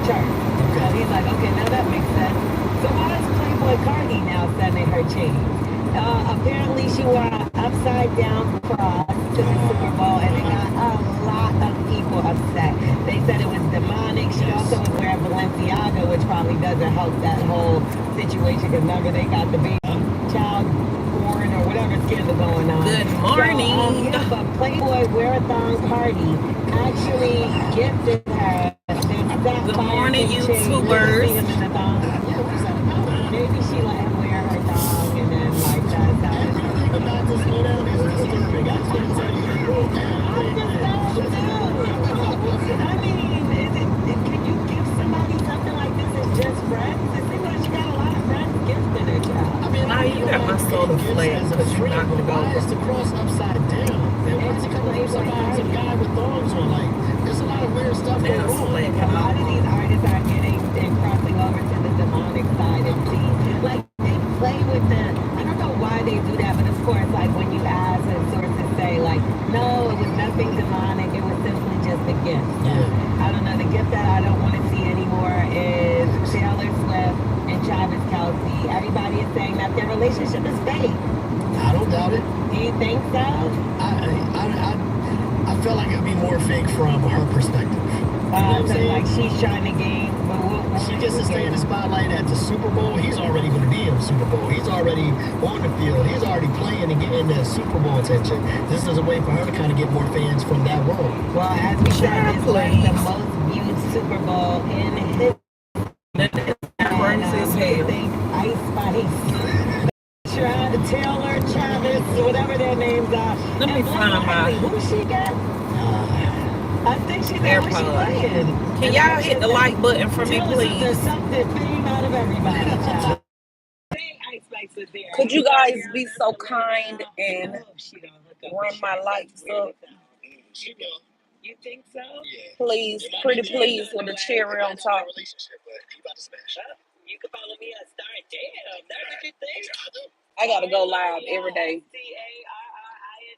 church. So Okay. he's like, okay, now that makes sense. So why is Playboy Cardi now sending her chain? Apparently she wore an upside down cross to the Super Bowl and it got a lot of people upset. They said it was demonic. She also was wearing Balenciaga, which probably doesn't help that whole situation because remember they got the baby child porn or whatever scandal going on. Good So, morning. yeah, but Playboy Marathon Cardi actually gifted her this Good sapphire morning, chain. You can see YouTubers. him in the thong. Yeah, what's that about? Maybe she let him wear her thong and then like that's how it Everything about this lowdown is disturbing. I can't tell you. I'm disturbed too. I mean, can you give somebody something like this as just friends? It seems like she got a lot of friends gifting her child. I mean, Nah, I you even got my like soda getting gifts flat as a because you friend, knocked but it why is over. the cross upside down? And why is it coming from some guy with thongs on? Like, there's a lot of weird stuff Now going it's on. flat. A lot of these artists are getting and crossing over to the demonic side and see, like they play with the. I don't know why they do that, but of course, like when you ask and sources say, like, no, it was nothing demonic. It was simply just a gift. So, Yeah. I don't know. The gift that I don't want to see anymore is Taylor Swift and Travis Kelsey. Everybody is saying that their relationship is fake. I don't doubt it. Do you think so? I felt like it would be more fake from her perspective. You know what I'm So saying? like she's trying to gain, but She gets to stay in the spotlight at the Super Bowl. He's already going to be in the Super Bowl. He's already on the field. He's already playing and getting the Super Bowl attention. This is a way for her to kind of get more fans from that world. Well, as we said, Child, this was the please. most viewed Super Bowl in history. That is And crazy as you can hell. thank Ice Spice, Taylor, Travis, whatever their names are. Let me And Blake find my Lively, who she got? I think she's where she AirPods. playing. Can And y'all I hit just the like button for me, Taylor Swift does please? something fame out of everybody, child. Ice Spice was there. Could you guys be so kind and She don't hook up run with my lights up? You think so? Please, pretty please, with a cherry on top. You can follow me at Star. Damn, that's what you think? I gotta go live every day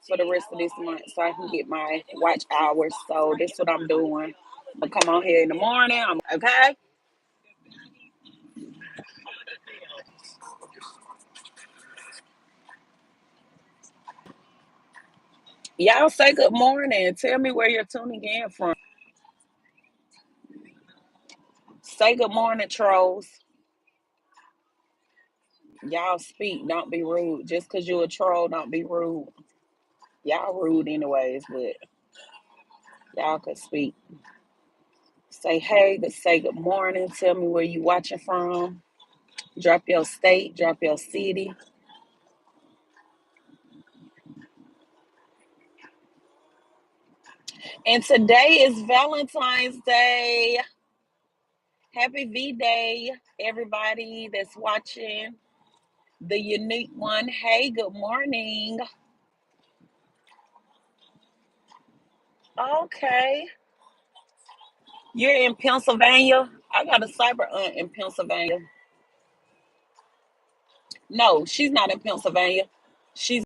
for the rest of this month so I can get my watch hours. So that's what I'm doing. I'm gonna come on here in the morning. I'm okay. Y'all say good morning. Tell me where you're tuning in from. Say good morning, trolls. Y'all speak. Don't be rude. Just because you're a troll, don't be rude. Y'all rude anyways, but y'all could speak. Say hey, say good morning. Tell me where you watching from. Drop your state, drop your city. And today is Valentine's Day. Happy V Day, everybody that's watching. The unique one. Hey, good morning. Okay. You're in Pennsylvania? I got a cyber aunt in Pennsylvania. No, she's not in Pennsylvania. She's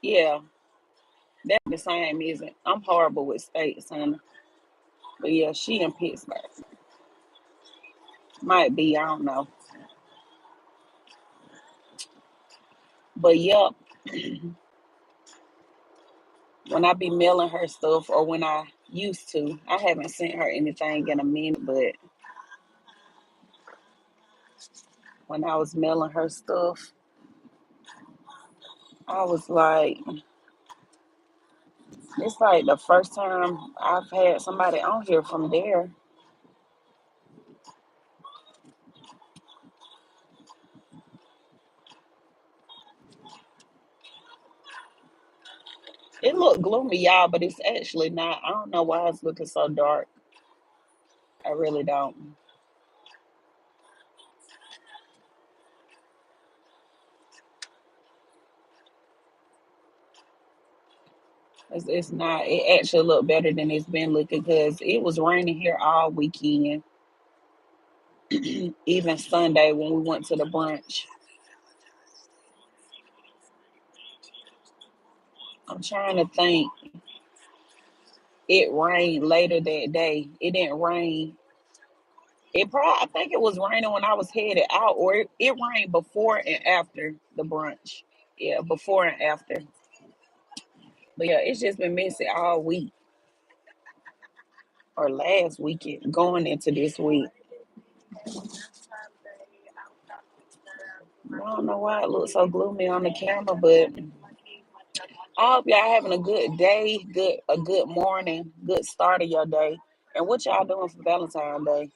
yeah, that's the same, isn't it? I'm horrible with states, honey. But yeah, she in Pittsburgh. Might be, I don't know. But yep, when I be mailing her stuff or when I used to, I haven't sent her anything in a minute, but when I was mailing her stuff, I was like, it's like the first time I've had somebody on here from there. It looked gloomy, y'all, but it's actually not. I don't know why it's looking so dark. I really don't. It's not. It actually looked better than it's been looking because it was raining here all weekend, even Sunday when we went to the brunch. I'm trying to think. it rained later that day. It didn't rain. I think it was raining when I was headed out, or it rained before and after the brunch. Yeah, before and after. But yeah, it's just been messy all week or last weekend going into this week. I don't know why it looks so gloomy on the camera, but I hope y'all having a good day, a good morning, good start of your day. And what y'all doing for Valentine's Day?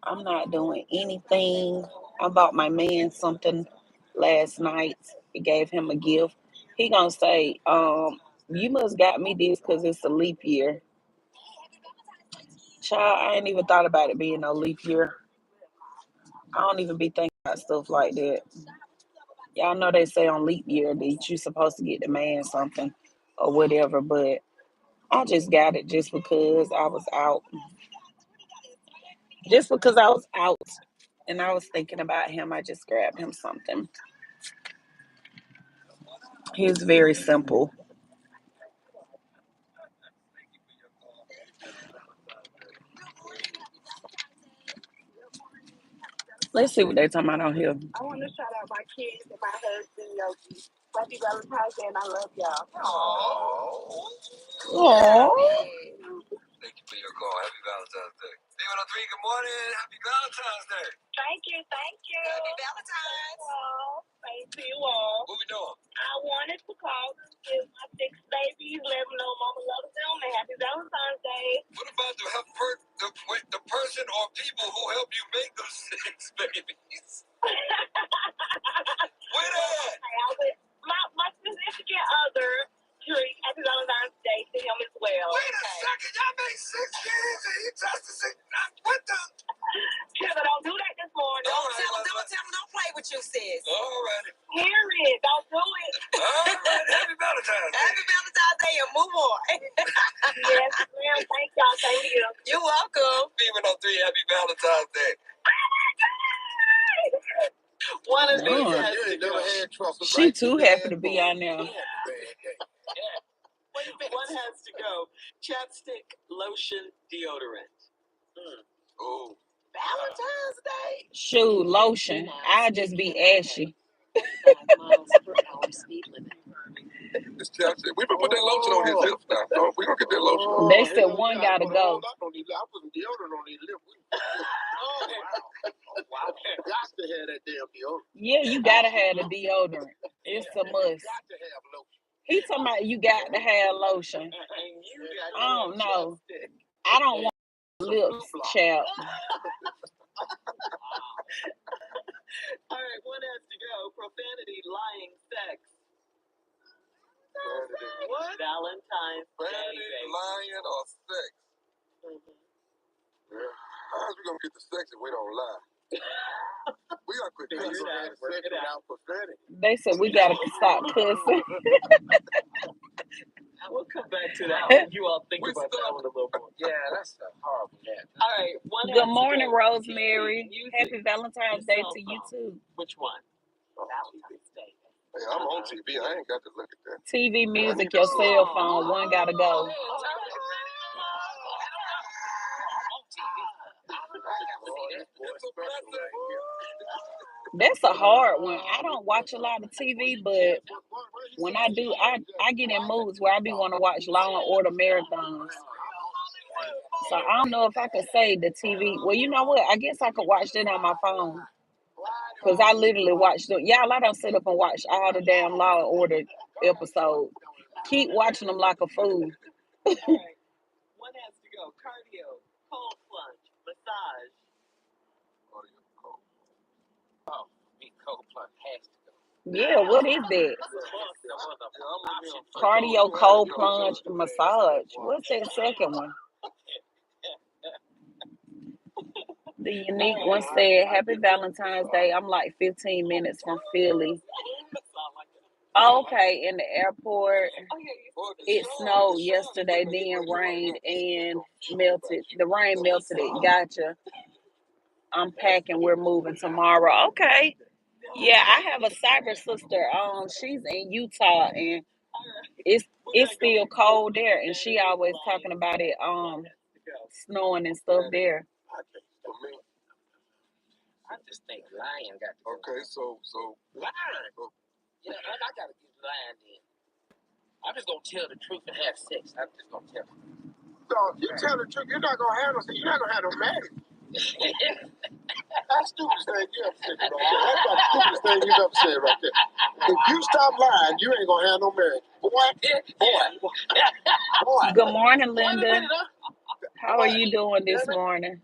I'm not doing anything. I bought my man something last night. It gave him a gift. He gonna say, you must got me this because it's a leap year. Child, I ain't even thought about it being no leap year. I don't even be thinking about stuff like that. Y'all know they say on leap year that you supposed to get the man something or whatever, but I just got it just because I was out. Just because I was out and I was thinking about him, I just grabbed him something. He's very simple. Let's see what they talking about on here. I want to shout out my kids and my husband, Yogi. Happy Valentine's Day, and I love y'all. Aww. Thank you for your call. Happy Valentine's Day. D103, good morning. Happy Valentine's Day. Thank you, thank you. Happy Valentine's. Well, thank you all. What we doing? I wanted to call to give my 6 babies, let them know Mama loves them, and Happy Valentine's Day. What about the person or people who help you make those 6 babies? Where at? My significant other. Happy Valentine's Day to him as well. Wait a second, y'all made 6 kids and he just the 6. What the? Killer, don't do that this morning. Don't play with you, sis. All right. Hear it, don't do it. All right, Happy Valentine's Day. Happy Valentine's Day and move on. Yes, ma'am, thank y'all, thank you. You're welcome. D103, Happy Valentine's Day. One of these has to go. She too happy to be on there. One has to go. Chapstick, lotion, deodorant. Oh. Valentine's Day. Shoot, lotion. I'll just be ashy. 5 miles per hour speed limit. This chapstick. We been put that lotion on his lips now. So we gonna get that lotion on. They said one gotta go. I put deodorant on his lips. Oh wow. Got to have that damn deodorant. Yeah, you gotta have the deodorant. It's a must. Got to have lotion. He talking about you got to have lotion. I don't know. I don't want lips, child. All right, one has to go. Profanity, lying, sex. What? Valentine's Day. Profanity, lying, or sex. Mm-hmm. How's we gonna get the sex if we don't lie? We gotta quit cussing without profanity. They said we gotta stop cussing. We'll come back to that one. You all think about that one a little more. Yeah, that's a horrible name. All right. Good morning, Rosemary. Happy Valentine's Day to you too. Which one? Valentine's Day. Hey, I'm on TV. I ain't got to look at that. TV, music, your cell phone. One gotta go. That's a hard one. I don't watch a lot of TV, but when I do, I get in moods where I be want to watch Law and Order marathons. So I don't know if I could say the TV. Well, you know what? I guess I could watch that on my phone. Because I literally watch them. Y'all, I don't sit up and watch all the damn Law and Order episodes. Keep watching them like a fool. One has to go. Cardio, cold plunge, massage. Oh, cold plunge has to go. Yeah, what is that? Cardio, cold plunge, massage. What's that second one? The unique one said, Happy Valentine's Day. I'm like 15 minutes from Philly. Okay, in the airport. It snowed yesterday, then rained and melted. The rain melted it. Gotcha. I'm packing. We're moving tomorrow. Okay. Yeah, I have a cyber sister. She's in Utah, and It's still cold there, and she always talking about it snowing and stuff there. Good morning, Linda. How are you doing this morning?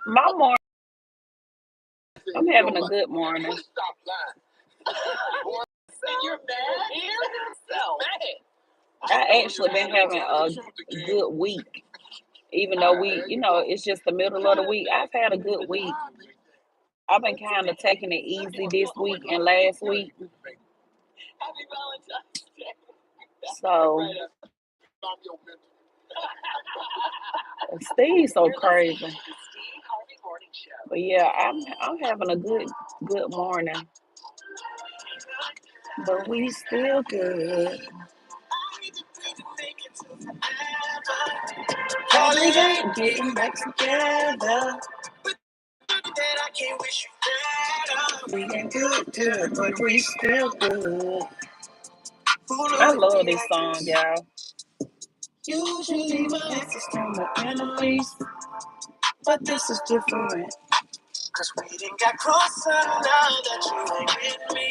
My morning, I'm having a good morning. I actually been having a good week, even though it's just the middle of the week. I've had a good week. I've been kind of taking it easy this week and last week. So Steve's so crazy. But yeah, I'm having a good morning. But we still good. Probably ain't getting back together. We ain't good, but we still good. I love this song, y'all. Usually my answers from my enemies, but this is different. Cause we didn't get closer now that you ain't with me.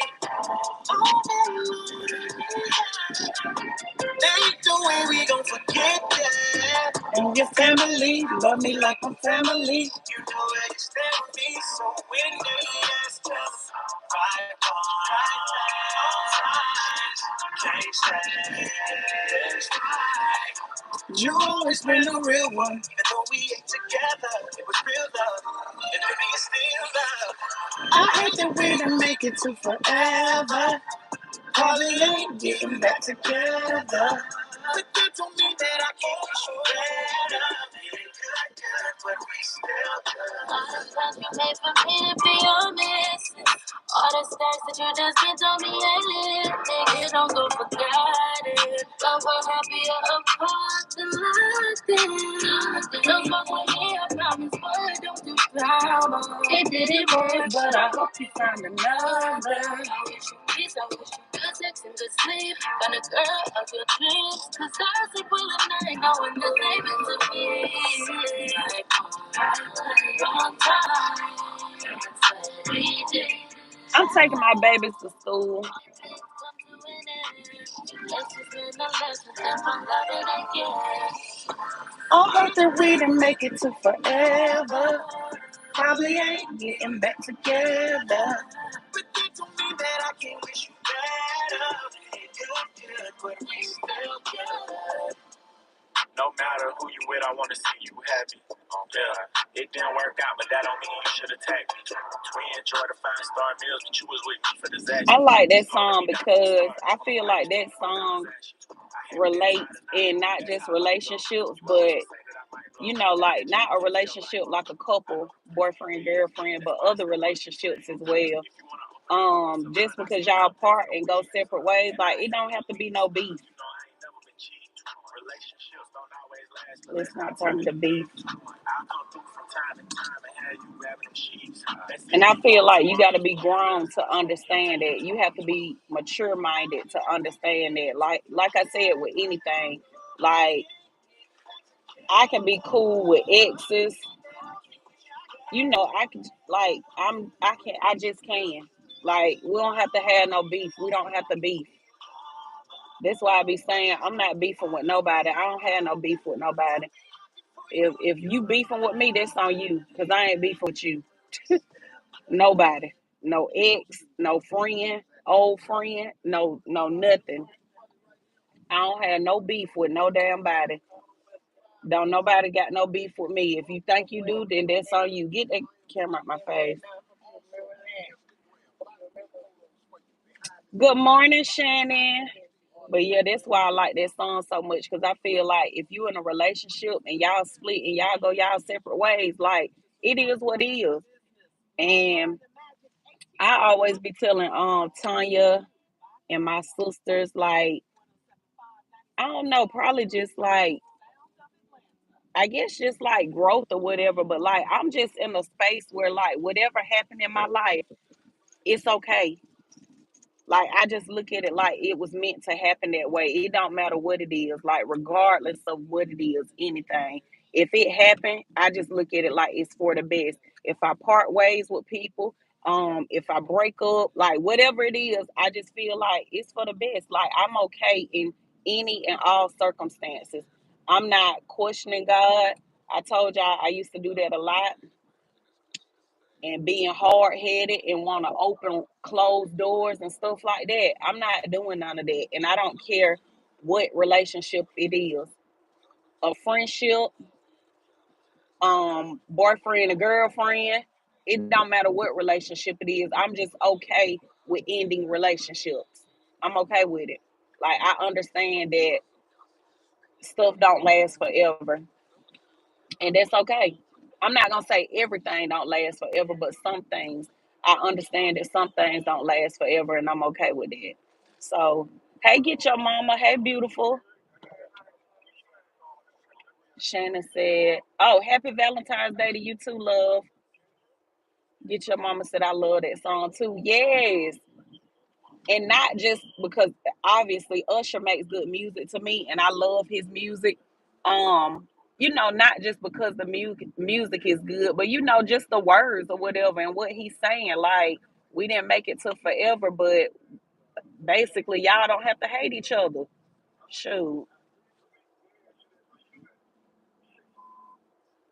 Ain't the way we gon' forget that. And your family love me like I'm family. You know where you stand with me, so when they ask just right on, can't say right. You always been the real one. Even though we ain't together, it was real love. And maybe it's still love. I hate that we didn't make it to forever. Probably ain't getting back together. But that don't mean that I can't wish you better. Good, but we still good. All the plans we made for me to be honest. All the stars that you just been told me ain't living. You don't go forget it. But we're happier apart than nothing. Don't fuck with me, I promise, but don't do drama. It didn't work, but I hope you find another. I wish you peace, I wish you good sex and good sleep. Find a girl of your dreams. Cause I sleep well at night, knowing the same is to me. Like, long time. I'm taking my babies to school. I hope that we didn't make it to forever. Probably ain't getting back together. But that don't mean that I can't wish you better. Good, but we still good. No matter who you with, I want to see you happy. Yeah, it didn't work out, but that don't mean you should attack me. We enjoy the 5-star meals, but you was with me for disaster. I like that song because I feel like that song relates in not just relationships, but like not a relationship like a couple, boyfriend, girlfriend, but other relationships as well. Just because y'all part and go separate ways, like it don't have to be no beef. Let's not turn to beef. And I feel like you got to be grown to understand that. You have to be mature minded to understand that. Like I said, with anything, like I can be cool with exes. I can I just can. Like we don't have to have no beef. We don't have to beef. That's why I be saying I'm not beefing with nobody. I don't have no beef with nobody. If you beefing with me, that's on you. Cause I ain't beefing with you. Nobody. No ex, no friend, old friend, no nothing. I don't have no beef with no damn body. Don't nobody got no beef with me. If you think you do, then that's on you. Get that camera out my face. Good morning, Shannon. But yeah, that's why I like that song so much because I feel like if you in a relationship and y'all split and y'all go y'all separate ways, like it is what it is. And I always be telling Tanya and my sisters like I don't know, probably just like I guess just like growth or whatever. But like I'm just in a space where like whatever happened in my life, it's okay. Like I just look at it like it was meant to happen that way. It don't matter what it is, like regardless of what it is, anything. If it happened, I just look at it like it's for the best. If I part ways with people, if I break up, like whatever it is, I just feel like it's for the best. Like I'm okay in any and all circumstances. I'm not questioning God. I told y'all I used to do that a lot and being hard headed and want to open closed doors and stuff like that. I'm not doing none of that. And I don't care what relationship it is. A friendship, boyfriend and girlfriend, it don't matter what relationship it is. I'm just okay with ending relationships. I'm okay with it. Like I understand that stuff don't last forever. And that's okay. I'm not gonna say everything don't last forever, but some things I understand that some things don't last forever, and I'm okay with that. So, hey, get your mama. Hey, beautiful. Shannon said, "Oh, happy Valentine's Day to you too, love." Get your mama said, "I love that song too." Yes, and not just because obviously Usher makes good music to me, and I love his music. Not just because the music is good, but just the words or whatever and what he's saying. Like we didn't make it to forever, but basically y'all don't have to hate each other. Shoot,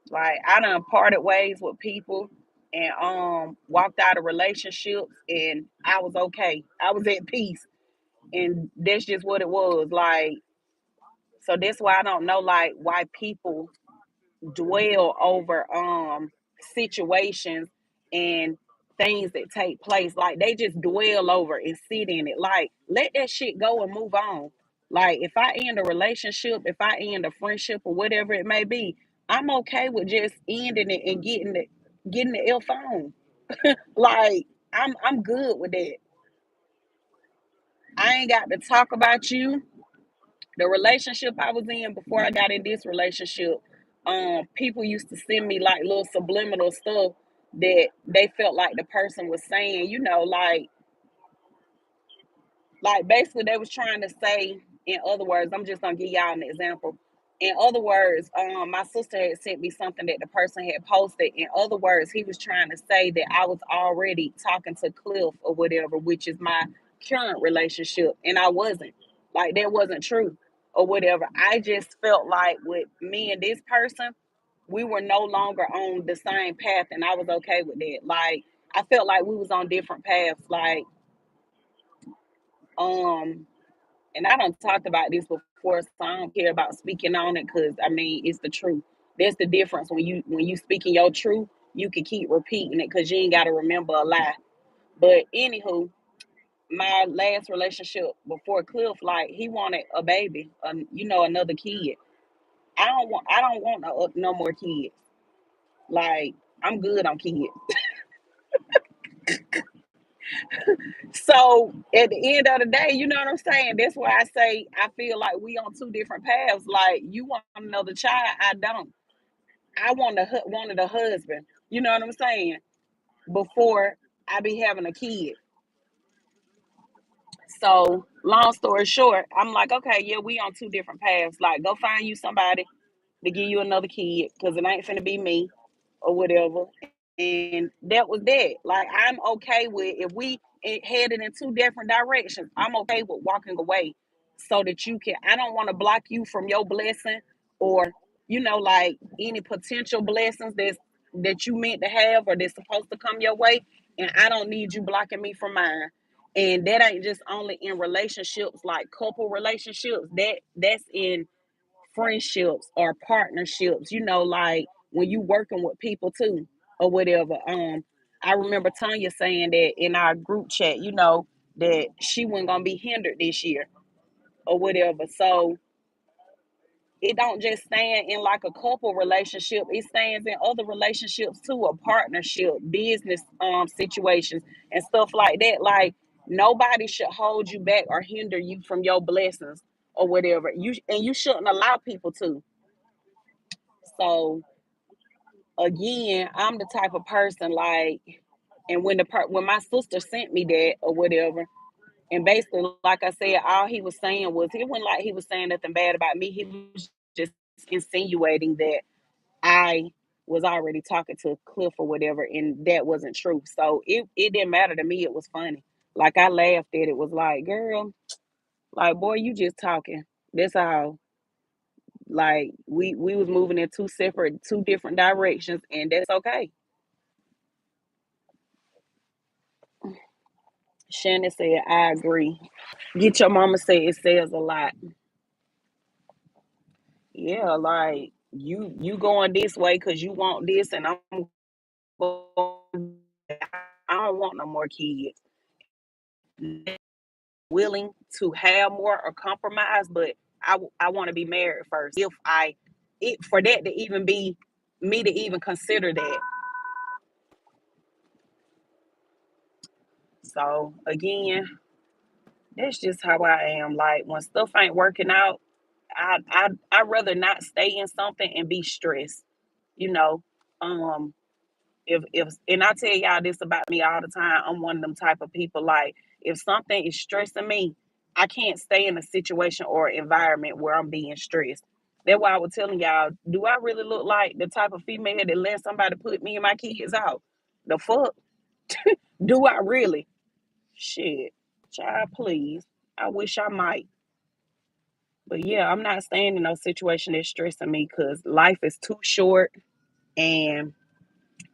like I done parted ways with people and walked out of relationships, and I was okay. I was at peace, and that's just what it was. Like so that's why I don't know like why people dwell over situations and things that take place. Like they just dwell over and sit in it. Like let that shit go and move on. Like if I end a relationship, if I end a friendship or whatever it may be, I'm okay with just ending it and getting the F on. Like I'm good with that. I ain't got to talk about you. The relationship I was in before I got in this relationship, people used to send me like little subliminal stuff that they felt like the person was saying, like basically they was trying to say, in other words, I'm just gonna give y'all an example. In other words, my sister had sent me something that the person had posted. In other words, he was trying to say that I was already talking to Cliff or whatever, which is my current relationship, and I wasn't. Like that wasn't true or whatever. I just felt like with me and this person, we were no longer on the same path, and I was okay with that. Like I felt like we was on different paths. Like um and I done talked about this before, so I don't care about speaking on it because I mean it's the truth. That's the difference when you speaking your truth, you can keep repeating it because you ain't got to remember a lie. But anywho, my last relationship before Cliff, like he wanted a baby, another kid. I don't want no more kids. Like I'm good on kids. So at the end of the day, you know what I'm saying? That's why I say I feel like we on two different paths. Like you want another child, I don't. I wanted a husband. You know what I'm saying? Before I be having a kid. So long story short, I'm like, okay, yeah, we on two different paths. Like, go find you somebody to give you another kid because it ain't finna be me or whatever. And that was that. Like, I'm okay with if we headed in two different directions. I'm okay with walking away so that you can. I don't want to block you from your blessing or like any potential blessings that you meant to have or that's supposed to come your way. And I don't need you blocking me from mine. And that ain't just only in relationships, like couple relationships. That's in friendships or partnerships, like when you working with people too or whatever. I remember Tanya saying that in our group chat, that she wasn't gonna be hindered this year or whatever. So it don't just stand in like a couple relationship, it stands in other relationships too, a partnership, business situations and stuff like that. Like nobody should hold you back or hinder you from your blessings or whatever. You shouldn't allow people to. So again, I'm the type of person like, and when my sister sent me that or whatever, and basically, like I said, all he was saying was, it wasn't like he was saying nothing bad about me. He was just insinuating that I was already talking to Cliff or whatever, and that wasn't true. So it didn't matter to me. It was funny. Like I laughed at it. Was like, girl, like boy, you just talking. That's all. Like we was moving in two different directions, and that's okay. Shannon said, I agree. Get your mama said it says a lot. Yeah, like you going this way because you want this, and I'm going. I don't want no more kids. Willing to have more or compromise, but I want to be married first. If I it for that to even be me to even consider that. So again, that's just how I am. Like when stuff ain't working out, I rather not stay in something and be stressed. You know, um, if and I tell y'all this about me all the time, I'm one of them type of people. Like if something is stressing me, I can't stay in a situation or environment where I'm being stressed. That's why I was telling y'all, do I really look like the type of female that let somebody put me and my kids out? The fuck? Do I really? Shit. Child, please. I wish I might. But yeah, I'm not staying in no situation that's stressing me because life is too short. And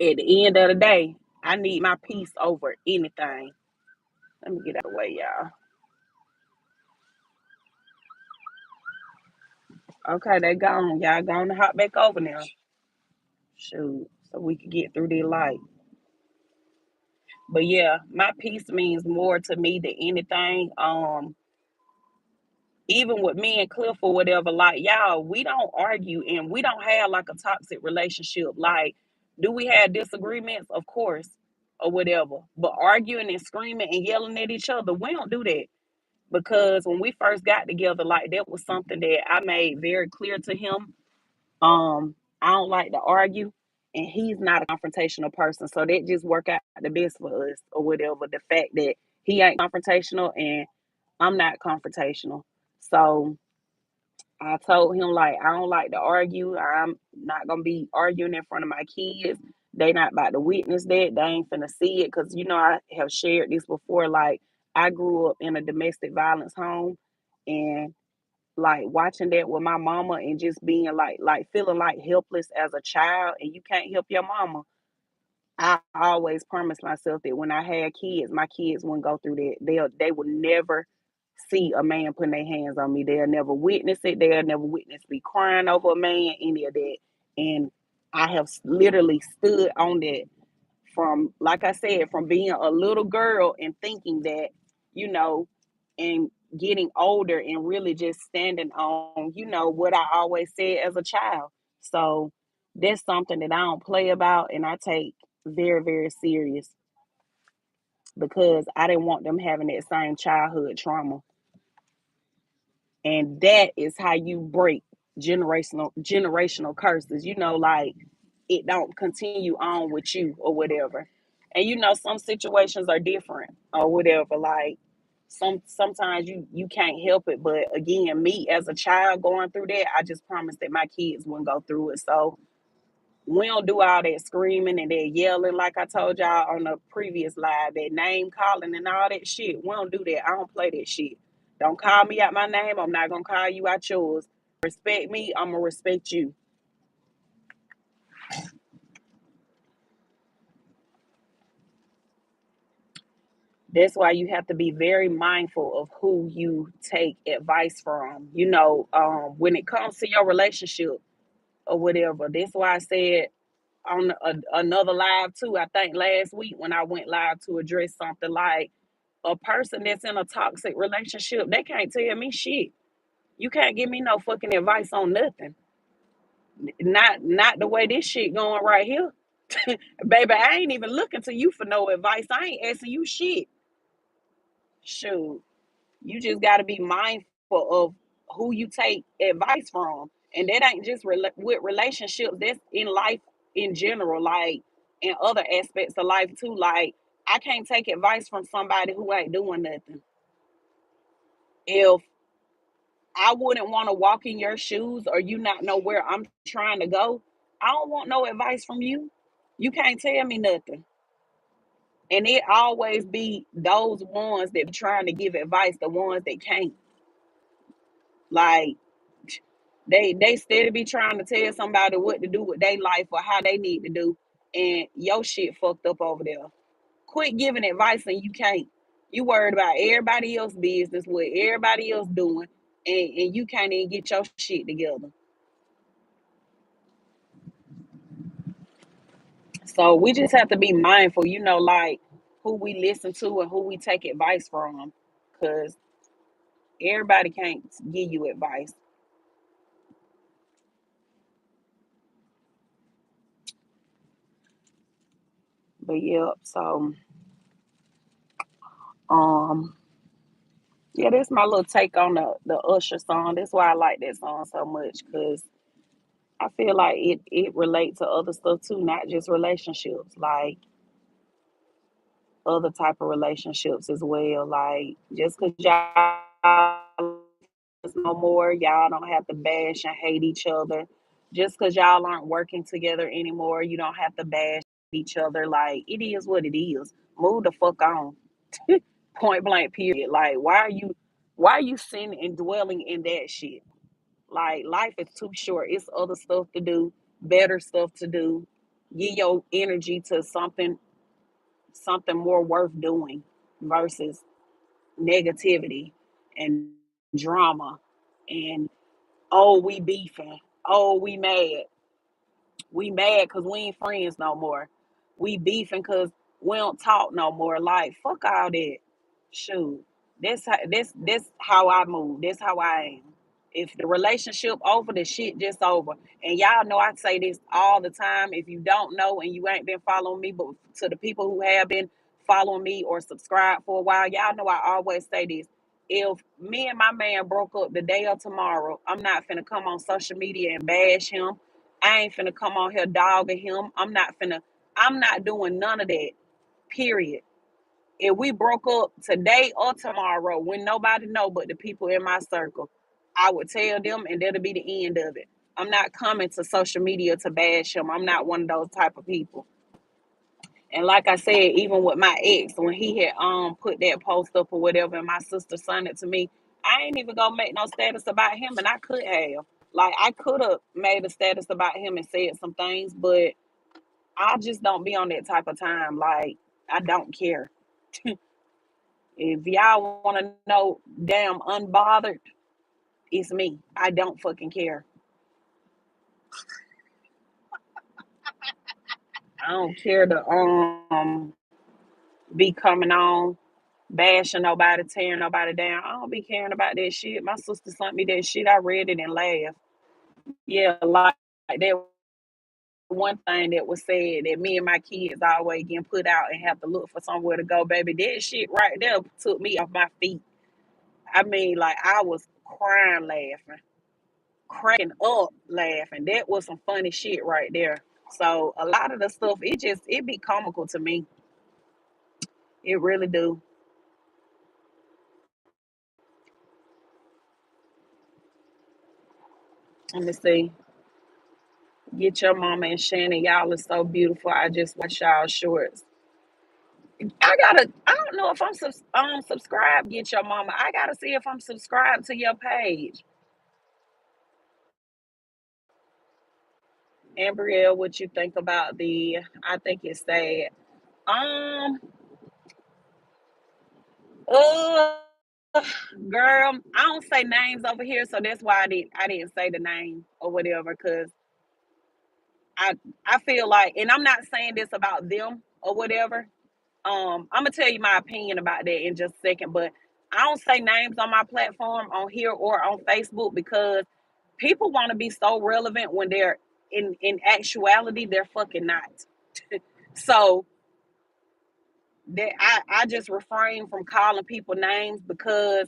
at the end of the day, I need my peace over anything. Let me get out of the way, y'all. Okay, they gone. Y'all gone to hop back over now. Shoot. So we could get through this light. But yeah, my peace means more to me than anything. Even with me and Cliff or whatever, like y'all, we don't argue and we don't have like a toxic relationship. Like, do we have disagreements? Of course, or whatever. But arguing and screaming and yelling at each other, we don't do that. Because when we first got together, like that was something that I made very clear to him. I don't like to argue, and he's not a confrontational person, so that just worked out the best for us, or whatever. The fact that he ain't confrontational and I'm not confrontational, so I told him like I don't like to argue. I'm not gonna be arguing in front of my kids. They not about to witness that. They ain't finna see it because I have shared this before. Like I grew up in a domestic violence home, and like watching that with my mama and just being like feeling like helpless as a child, and you can't help your mama. I always promised myself that when I had kids, my kids wouldn't go through that. They would never see a man putting their hands on me. They'll never witness it. They'll never witness me crying over a man, any of that. And I have literally stood on that from, like I said, from being a little girl and thinking that, you know, and getting older and really just standing on, what I always said as a child. So that's something that I don't play about and I take very, very serious because I didn't want them having that same childhood trauma. And that is how you break generational curses. Like it don't continue on with you or whatever. And some situations are different or whatever. Like sometimes you can't help it. But again, me as a child going through that, I just promised that my kids wouldn't go through it. So we don't do all that screaming and that yelling like I told y'all on the previous live, that name calling and all that shit. We don't do that. I don't play that shit. Don't call me out my name. I'm not gonna call you out yours. Respect me, I'm gonna respect you. That's why you have to be very mindful of who you take advice from. When it comes to your relationship or whatever. That's why I said on another live too, I think last week when I went live to address something like A person that's in a toxic relationship, they can't tell me shit. You can't give me no fucking advice on nothing. Not the way this shit going right here. Baby, I ain't even looking to you for no advice. I ain't asking you shit. Shoot. You just got to be mindful of who you take advice from. And that ain't just with relationships, that's in life in general, like in other aspects of life too. Like, I can't take advice from somebody who ain't doing nothing. If I wouldn't want to walk in your shoes or you not know where I'm trying to go, I don't want no advice from you. You can't tell me nothing. And it always be those ones that be trying to give advice, the ones that can't. Like, they steady be trying to tell somebody what to do with their life or how they need to do, and your shit fucked up over there. Quit giving advice and you can't. You worried about everybody else business, what everybody else doing, and you can't even get your shit together. So we just have to be mindful, like who we listen to and who we take advice from, because everybody can't give you advice. But yeah, so um yeah, that's my little take on the Usher song. That's why I like that song so much, because I feel like it relates to other stuff too, not just relationships, like other type of relationships as well. Like, just because y'all no more, y'all don't have to bash and hate each other. Just because y'all aren't working together anymore, you don't have to bash each other. Like, it is what it is. Move the fuck on. Point blank period. Like, why are you sitting and dwelling in that shit? Like, life is too short. It's other stuff to do, better stuff to do. Give your energy to something more worth doing versus negativity and drama and, oh, we beefing, oh, we mad because we ain't friends no more. We beefing because we don't talk no more. Like, fuck all that. Shoot. That's how I move. That's how I am. If the relationship over, the shit just over. And y'all know I say this all the time. If you don't know and you ain't been following me, but to the people who have been following me or subscribed for a while, y'all know I always say this. If me and my man broke up the day of tomorrow, I'm not finna come on social media and bash him. I ain't finna come on here dogging him. I'm not doing none of that. Period. If we broke up today or tomorrow, when nobody know but the people in my circle, I would tell them and that'll be the end of it. I'm not coming to social media to bash him. I'm not one of those type of people. And like I said, even with my ex, when he had put that post up or whatever, and my sister sent it to me, I ain't even gonna make no status about him, and I could have. Like, I could have made a status about him and said some things, but I just don't be on that type of time. Like, I don't care. If y'all want to know, damn unbothered, it's me. I don't fucking care. I don't care to be coming on bashing nobody, tearing nobody down. I don't be caring about that shit. My sister sent me that shit. I read it and laughed. Yeah, like that one thing that was said that me and my kids always getting put out and have to look for somewhere to go, baby. That shit right there took me off my feet. I mean, like, I was crying laughing, cracking up laughing. That was some funny shit right there. So a lot of the stuff, it be comical to me. It really do. Let me see. Get your mama and Shannon. Y'all are so beautiful. I just watch y'all shorts. I don't know if I'm subscribed. Get your mama. I gotta see if I'm subscribed to your page. Ambrielle, what you think about I think it's sad. Um, uh, girl, I don't say names over here, so that's why I didn't say the name or whatever, because I I feel like, and I'm not saying this about them or whatever. I'm gonna tell you my opinion about that in just a second, but I don't say names on my platform on here or on Facebook because people want to be so relevant when they're in actuality they're fucking not. So that I just refrain from calling people names because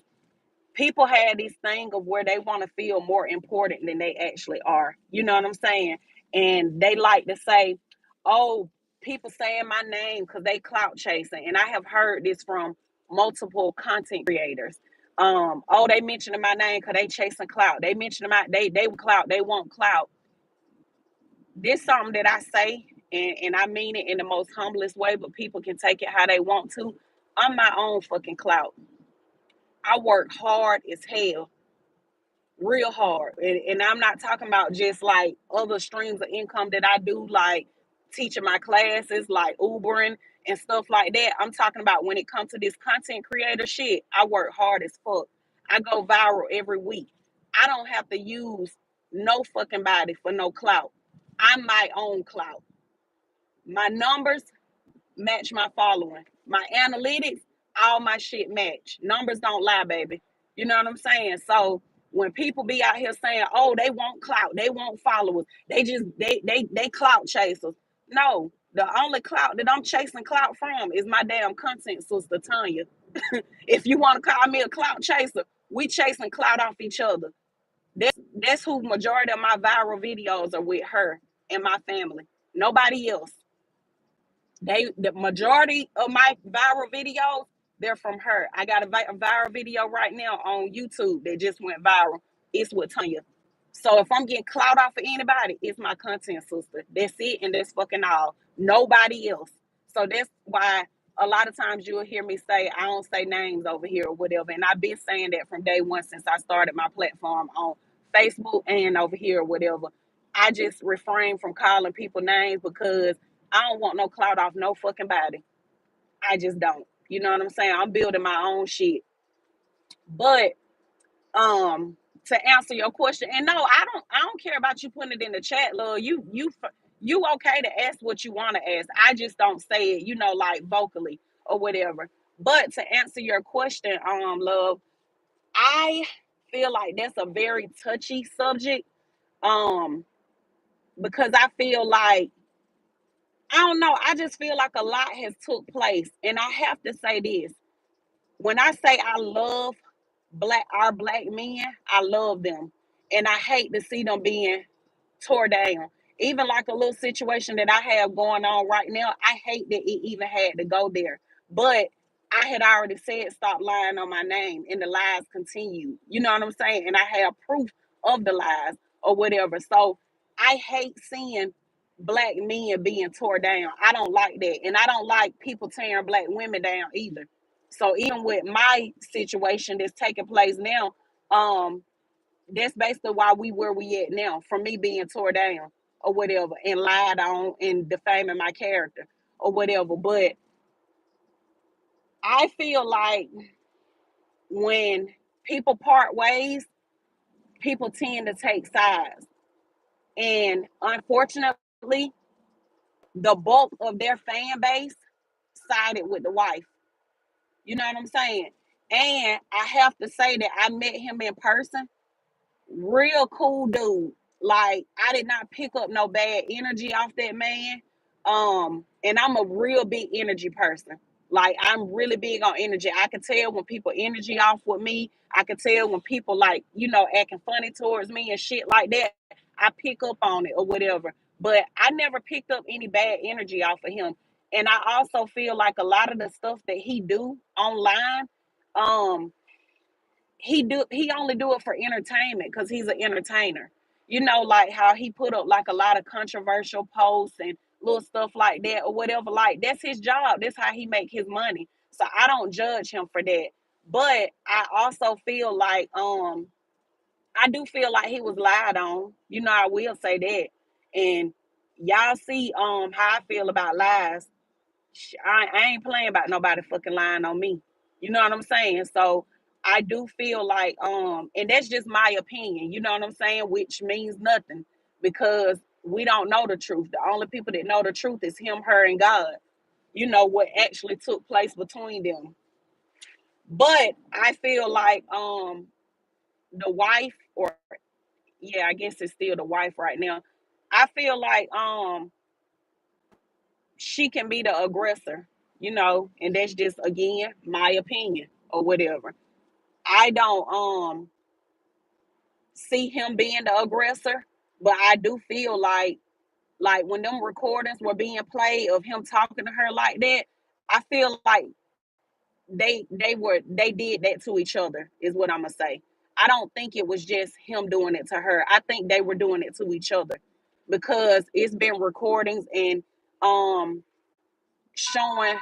people have this thing of where they want to feel more important than they actually are. You know what I'm saying? And they like to say, oh, people saying my name because they clout chasing. And I have heard this from multiple content creators. Oh, they mentioning my name because they chasing clout. They mentioning they clout, they want clout. This something that I say, and I mean it in the most humblest way, but people can take it how they want to. I'm my own fucking clout. I work hard as hell, real hard. And I'm not talking about just like other streams of income that I do, like teaching my classes, like Ubering and stuff like that. I'm talking about when it comes to this content creator shit, I work hard as fuck. I go viral every week. I don't have to use no fucking body for no clout. I'm my own clout. My numbers match my following. My analytics, all my shit match. Numbers don't lie, baby. You know what I'm saying? So when people be out here saying, "Oh, they want clout, they want followers, they clout chasers," no, the only clout that I'm chasing clout from is my damn content sister Tanya. If you want to call me a clout chaser, we chasing clout off each other. That's who majority of my viral videos are with, her and my family. Nobody else. The majority of my viral videos, they're from her. I got a viral video right now on YouTube that just went viral. It's with Tanya. So if I'm getting clout off of anybody, it's my content sister. That's it, and that's fucking all. Nobody else. So that's why a lot of times you'll hear me say I don't say names over here or whatever. And I've been saying that from day one since I started my platform on Facebook and over here or whatever. I just refrain from calling people names because I don't want no clout off no fucking body. I just don't. You know what I'm saying? I'm building my own shit. But to answer your question, and no, I don't care about you putting it in the chat, love. You okay to ask what you want to ask. I just don't say it, like vocally or whatever. But to answer your question, love, I feel like that's a very touchy subject. Um, because I feel like I don't know. I just feel like a lot has took place, and I have to say this: when I say I love our black men, I love them, and I hate to see them being tore down. Even like a little situation that I have going on right now, I hate that it even had to go there. But I had already said stop lying on my name, and the lies continue. You know what I'm saying? And I have proof of the lies or whatever. So I hate seeing black men being tore down. I don't like that, and I don't like people tearing black women down either. So even with my situation that's taking place now, that's basically why we where we at now, from me being tore down or whatever and lied on and defaming my character or whatever. But I feel like when people part ways, people tend to take sides. And unfortunately, the bulk of their fan base sided with the wife. You know what I'm saying? And I have to say that I met him in person. Real cool dude. Like I did not pick up no bad energy off that man. And I'm a real big energy person. Like I'm really big on energy. I can tell when people energy off with me. I can tell when people like, acting funny towards me and shit like that. I pick up on it or whatever. But I never picked up any bad energy off of him. And I also feel like a lot of the stuff that he do online, um, he only do it for entertainment because he's an entertainer. Like how he put up like a lot of controversial posts and little stuff like that or whatever. Like that's his job. That's how he make his money. So I don't judge him for that. But I also feel like I do feel like he was lied on. I will say that. And y'all see how I feel about lies. I ain't playing about nobody fucking lying on me. You know what I'm saying? So I do feel like, and that's just my opinion, you know what I'm saying? Which means nothing because we don't know the truth. The only people that know the truth is him, her, and God. what actually took place between them. But I feel like the wife, or yeah, I guess it's still the wife right now. I feel like she can be the aggressor, and that's just, again, my opinion or whatever. I don't see him being the aggressor, but I do feel like when them recordings were being played of him talking to her like that, I feel like they did that to each other, is what I'm gonna say. I don't think it was just him doing it to her. I think they were doing it to each other, because it's been recordings and um showing,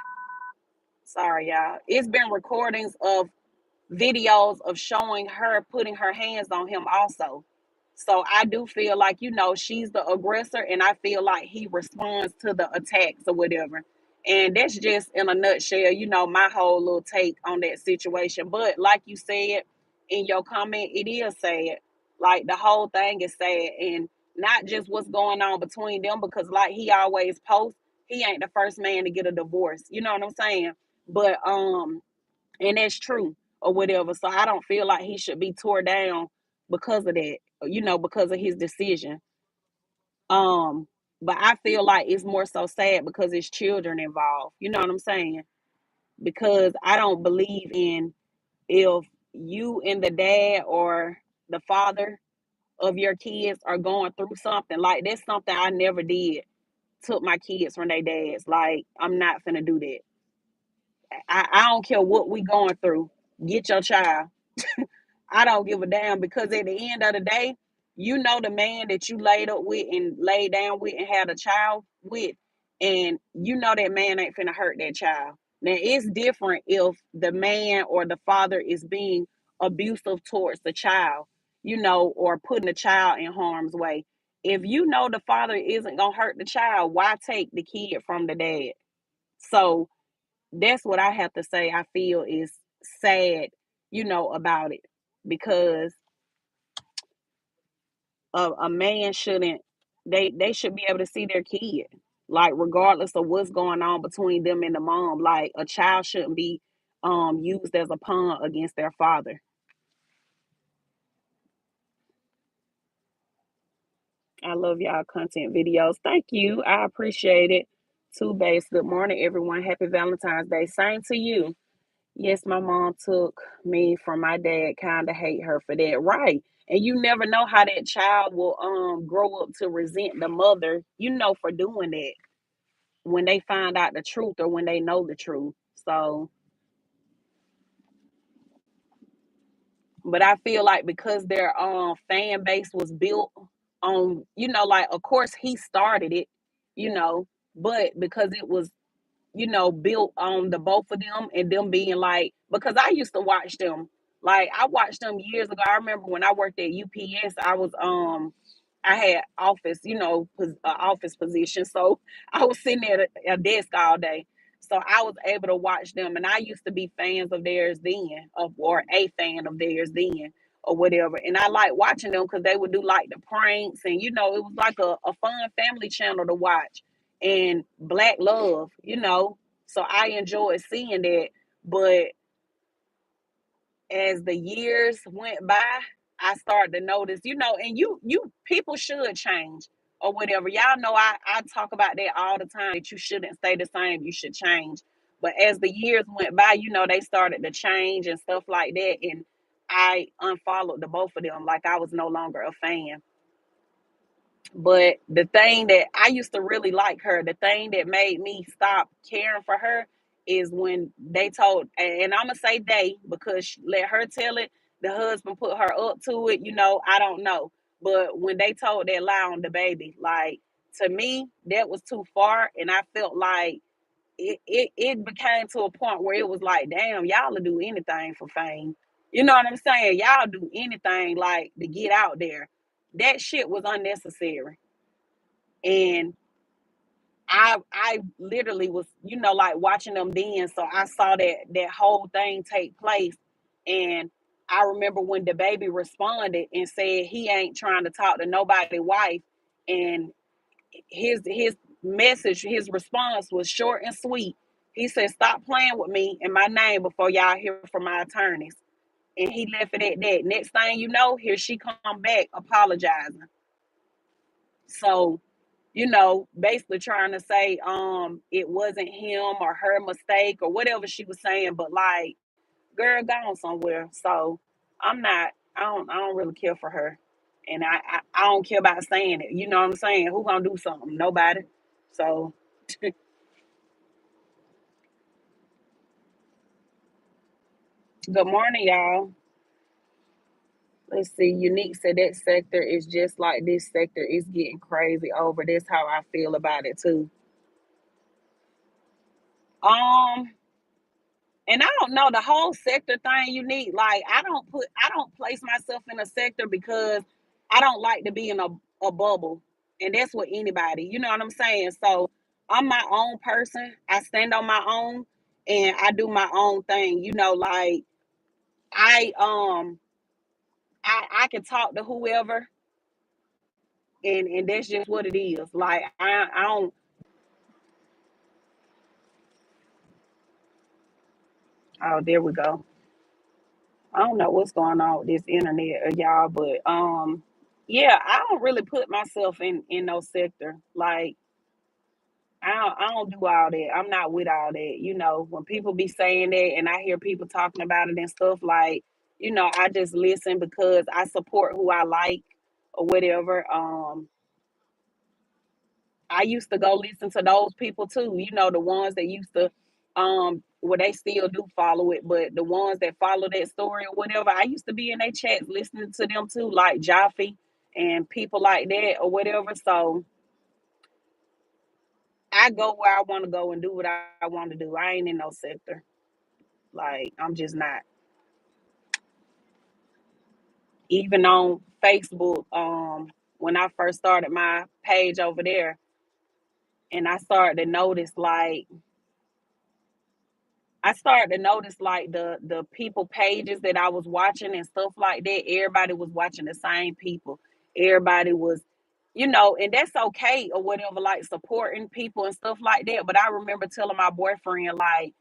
sorry y'all, it's been recordings of videos of showing her putting her hands on him also. So I do feel like, she's the aggressor, and I feel like he responds to the attacks or whatever. And that's just in a nutshell, my whole little take on that situation. But like you said in your comment, it is sad. Like, the whole thing is sad, and not just what's going on between them, because like he always posts, he ain't the first man to get a divorce. You know what I'm saying? But and that's true or whatever. So I don't feel like he should be tore down because of that, because of his decision. Um, but I feel like it's more so sad because it's children involved. You know what I'm saying? Because I don't believe in, if you and the dad or the father of your kids are going through something, like, that's something I never did. Took my kids from their dads. Like, I'm not finna do that. I don't care what we going through. Get your child. I don't give a damn, because at the end of the day, the man that you laid up with and laid down with and had a child with, and that man ain't finna hurt that child. Now, it's different if the man or the father is being abusive towards the child, or putting the child in harm's way. If the father isn't gonna hurt the child, why take the kid from the dad? So that's what I have to say. I feel is sad, about it, because a man shouldn't. They should be able to see their kid, like, regardless of what's going on between them and the mom. Like, a child shouldn't be used as a pawn against their father. I love y'all content videos. Thank you. I appreciate it. Two base. Good morning, everyone. Happy Valentine's Day. Same to you. Yes, my mom took me from my dad. Kind of hate her for that, right? And you never know how that child will grow up to resent the mother, for doing that, when they find out the truth or when they know the truth. So, but I feel like because their fan base was built on, like, of course he started it, you know, but because it was, built on the both of them and them being like, because I used to watch them. Like, I watched them years ago. I remember when I worked at UPS, I had office, office position. So I was sitting at a desk all day. So I was able to watch them, and I used to be fans of theirs then, or a fan of theirs then, or whatever. And I like watching them because they would do like the pranks, and it was like a fun family channel to watch, and black love, So I enjoyed seeing that. But as the years went by, I started to notice, and you people should change or whatever. Y'all know I talk about that all the time, that you shouldn't stay the same, you should change. But as the years went by, they started to change and stuff like that. And I unfollowed the both of them, like I was no longer a fan. But the thing that I used to really like her, the thing that made me stop caring for her, is when they told, and I'm gonna say they, because let her tell it, the husband put her up to it, I don't know. But when they told that lie on the baby, like, to me, that was too far. And I felt like it became to a point where it was like, damn, y'all will do anything for fame. You know what I'm saying? Y'all do anything, like, to get out there. That shit was unnecessary. And I literally was, like, watching them then. So I saw that whole thing take place. And I remember when the baby responded and said he ain't trying to talk to nobody wife. And his message, his response was short and sweet. He said, "Stop playing with me and my name before y'all hear from my attorneys." And he left it at that. Next thing you know, here she come back apologizing. So, basically trying to say it wasn't him or her mistake or whatever she was saying, but like, girl, gone somewhere. So I don't really care for her. And I don't care about saying it. You know what I'm saying? Who gonna do something? Nobody. So good morning, y'all. Let's see. Unique said that sector is just like this sector is getting crazy over. That's how I feel about it too. Um, and I don't know the whole sector thing. Unique, like I don't place myself in a sector because I don't like to be in a bubble, and that's what anybody. You know what I'm saying? So I'm my own person. I stand on my own, and I do my own thing. Like I um I can talk to whoever, and that's just what it is. Like I don't. Oh, there we go. I don't know what's going on with this internet, y'all, but yeah, I don't really put myself in no sector. Like I don't do all that. I'm not with all that. When people be saying that, and I hear people talking about it and stuff, like I just listen because I support who I like or whatever. I used to go listen to those people too. The ones that used to, well, they still do follow it, but the ones that follow that story or whatever, I used to be in their chats listening to them too, like Jaffe and people like that or whatever. So I go where I want to go and do what I want to do. I ain't in no sector. Like I'm just not. Even on Facebook, when I first started my page over there, and I started to notice like the people pages that I was watching and stuff like that. Everybody was watching the same people. Everybody was, and that's okay or whatever, like supporting people and stuff like that. But I remember telling my boyfriend like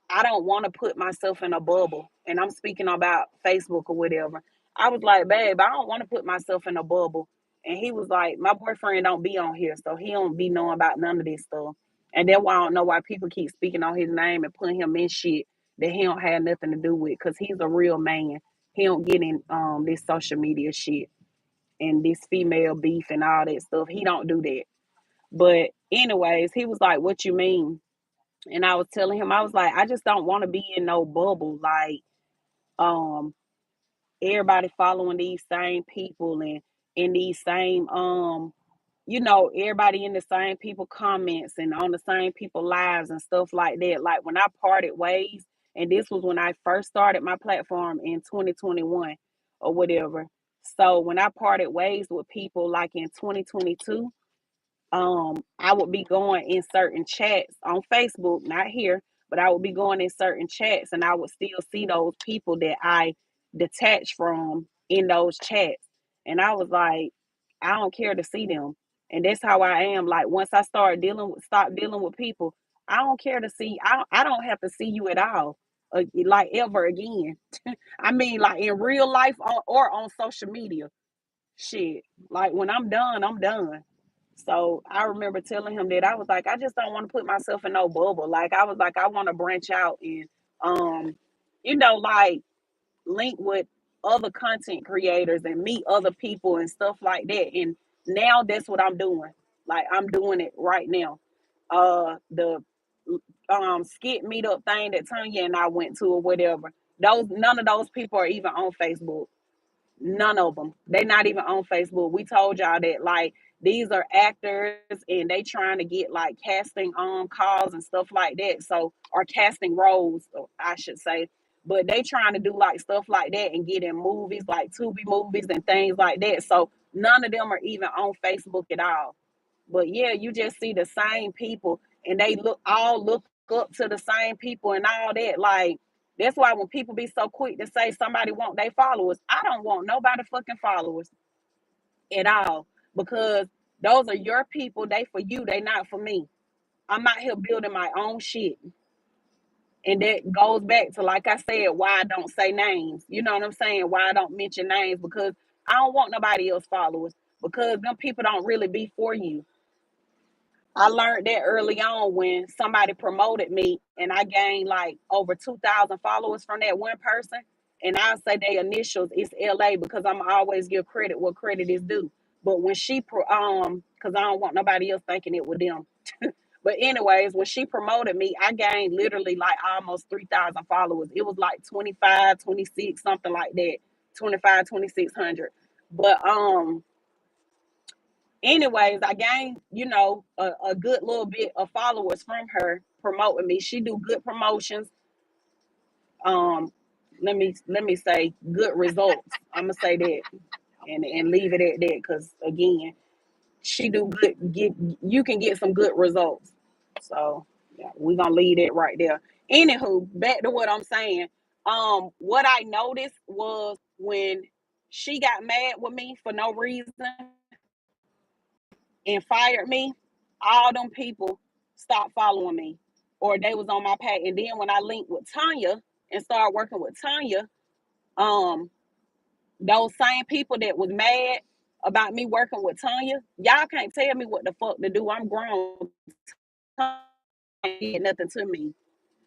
I don't want to put myself in a bubble. And I'm speaking about Facebook or whatever. I was like, babe, I don't want to put myself in a bubble. And he was like, my boyfriend don't be on here, so he don't be knowing about none of this stuff. And that's why I don't know why people keep speaking on his name and putting him in shit that he don't have nothing to do with. Cause he's a real man. He don't get in this social media shit and this female beef and all that stuff. He don't do that. But anyways, he was like, what you mean? And I was telling him, I was like, I just don't want to be in no bubble. Like, um, everybody following these same people and in these same, everybody in the same people comments and on the same people lives and stuff like that. Like when I parted ways, and this was when I first started my platform in 2021 or whatever. So when I parted ways with people like in 2022, I would be going in certain chats on Facebook, not here, but I would be going in certain chats and I would still see those people that I detached from in those chats. And I was like, I don't care to see them. And that's how I am. Like once I start dealing with people, I don't care to see. I don't have to see you at all, like ever again. I mean, like in real life or on social media. Shit, like when I'm done, I'm done. So I remember telling him that I was like, I just don't want to put myself in no bubble. Like I was like, I want to branch out and, um, like link with other content creators and meet other people and stuff like that. And now that's what I'm doing. Like I'm doing it right now. The skit meetup thing that Tanya and I went to or whatever. Those none of those people are even on Facebook. None of them. They not even on Facebook. We told y'all that like these are actors and they trying to get like casting calls and stuff like that. So or casting roles, I should say. But they trying to do like stuff like that and get in movies like Tubi movies and things like that. So none of them are even on Facebook at all. But yeah, you just see the same people and they look up to the same people and all that. Like that's why when people be so quick to say somebody want their followers, I don't want nobody fucking followers at all because Those are your people. They for you. They not for me. I'm out here building my own shit. And that goes back to, like I said, why I don't say names. You know what I'm saying? Why I don't mention names, because I don't want nobody else followers, because them people don't really be for you. I learned that early on when somebody promoted me and I gained like over 2,000 followers from that one person. And I'll say their initials is LA, because I'm always give credit where credit is due. But when because I don't want nobody else thinking it was them. But anyways, when she promoted me, I gained literally like almost 3,000 followers. It was like 25, 26, something like that. 25, 2,600. But anyways, I gained, a good little bit of followers from her promoting me. She do good promotions. Um, let me say good results. I'm gonna say that and leave it at that, because again, she do good. You can get some good results. So yeah, we gonna leave it right there. Anywho, back to what I'm saying. What I noticed was when she got mad with me for no reason and fired me, all them people stopped following me, or they was on my page. And then when I linked with Tanya and started working with Tanya, um, those same people that was mad about me working with Tanya, y'all can't tell me what the fuck to do. I'm grown. Tanya did nothing to me.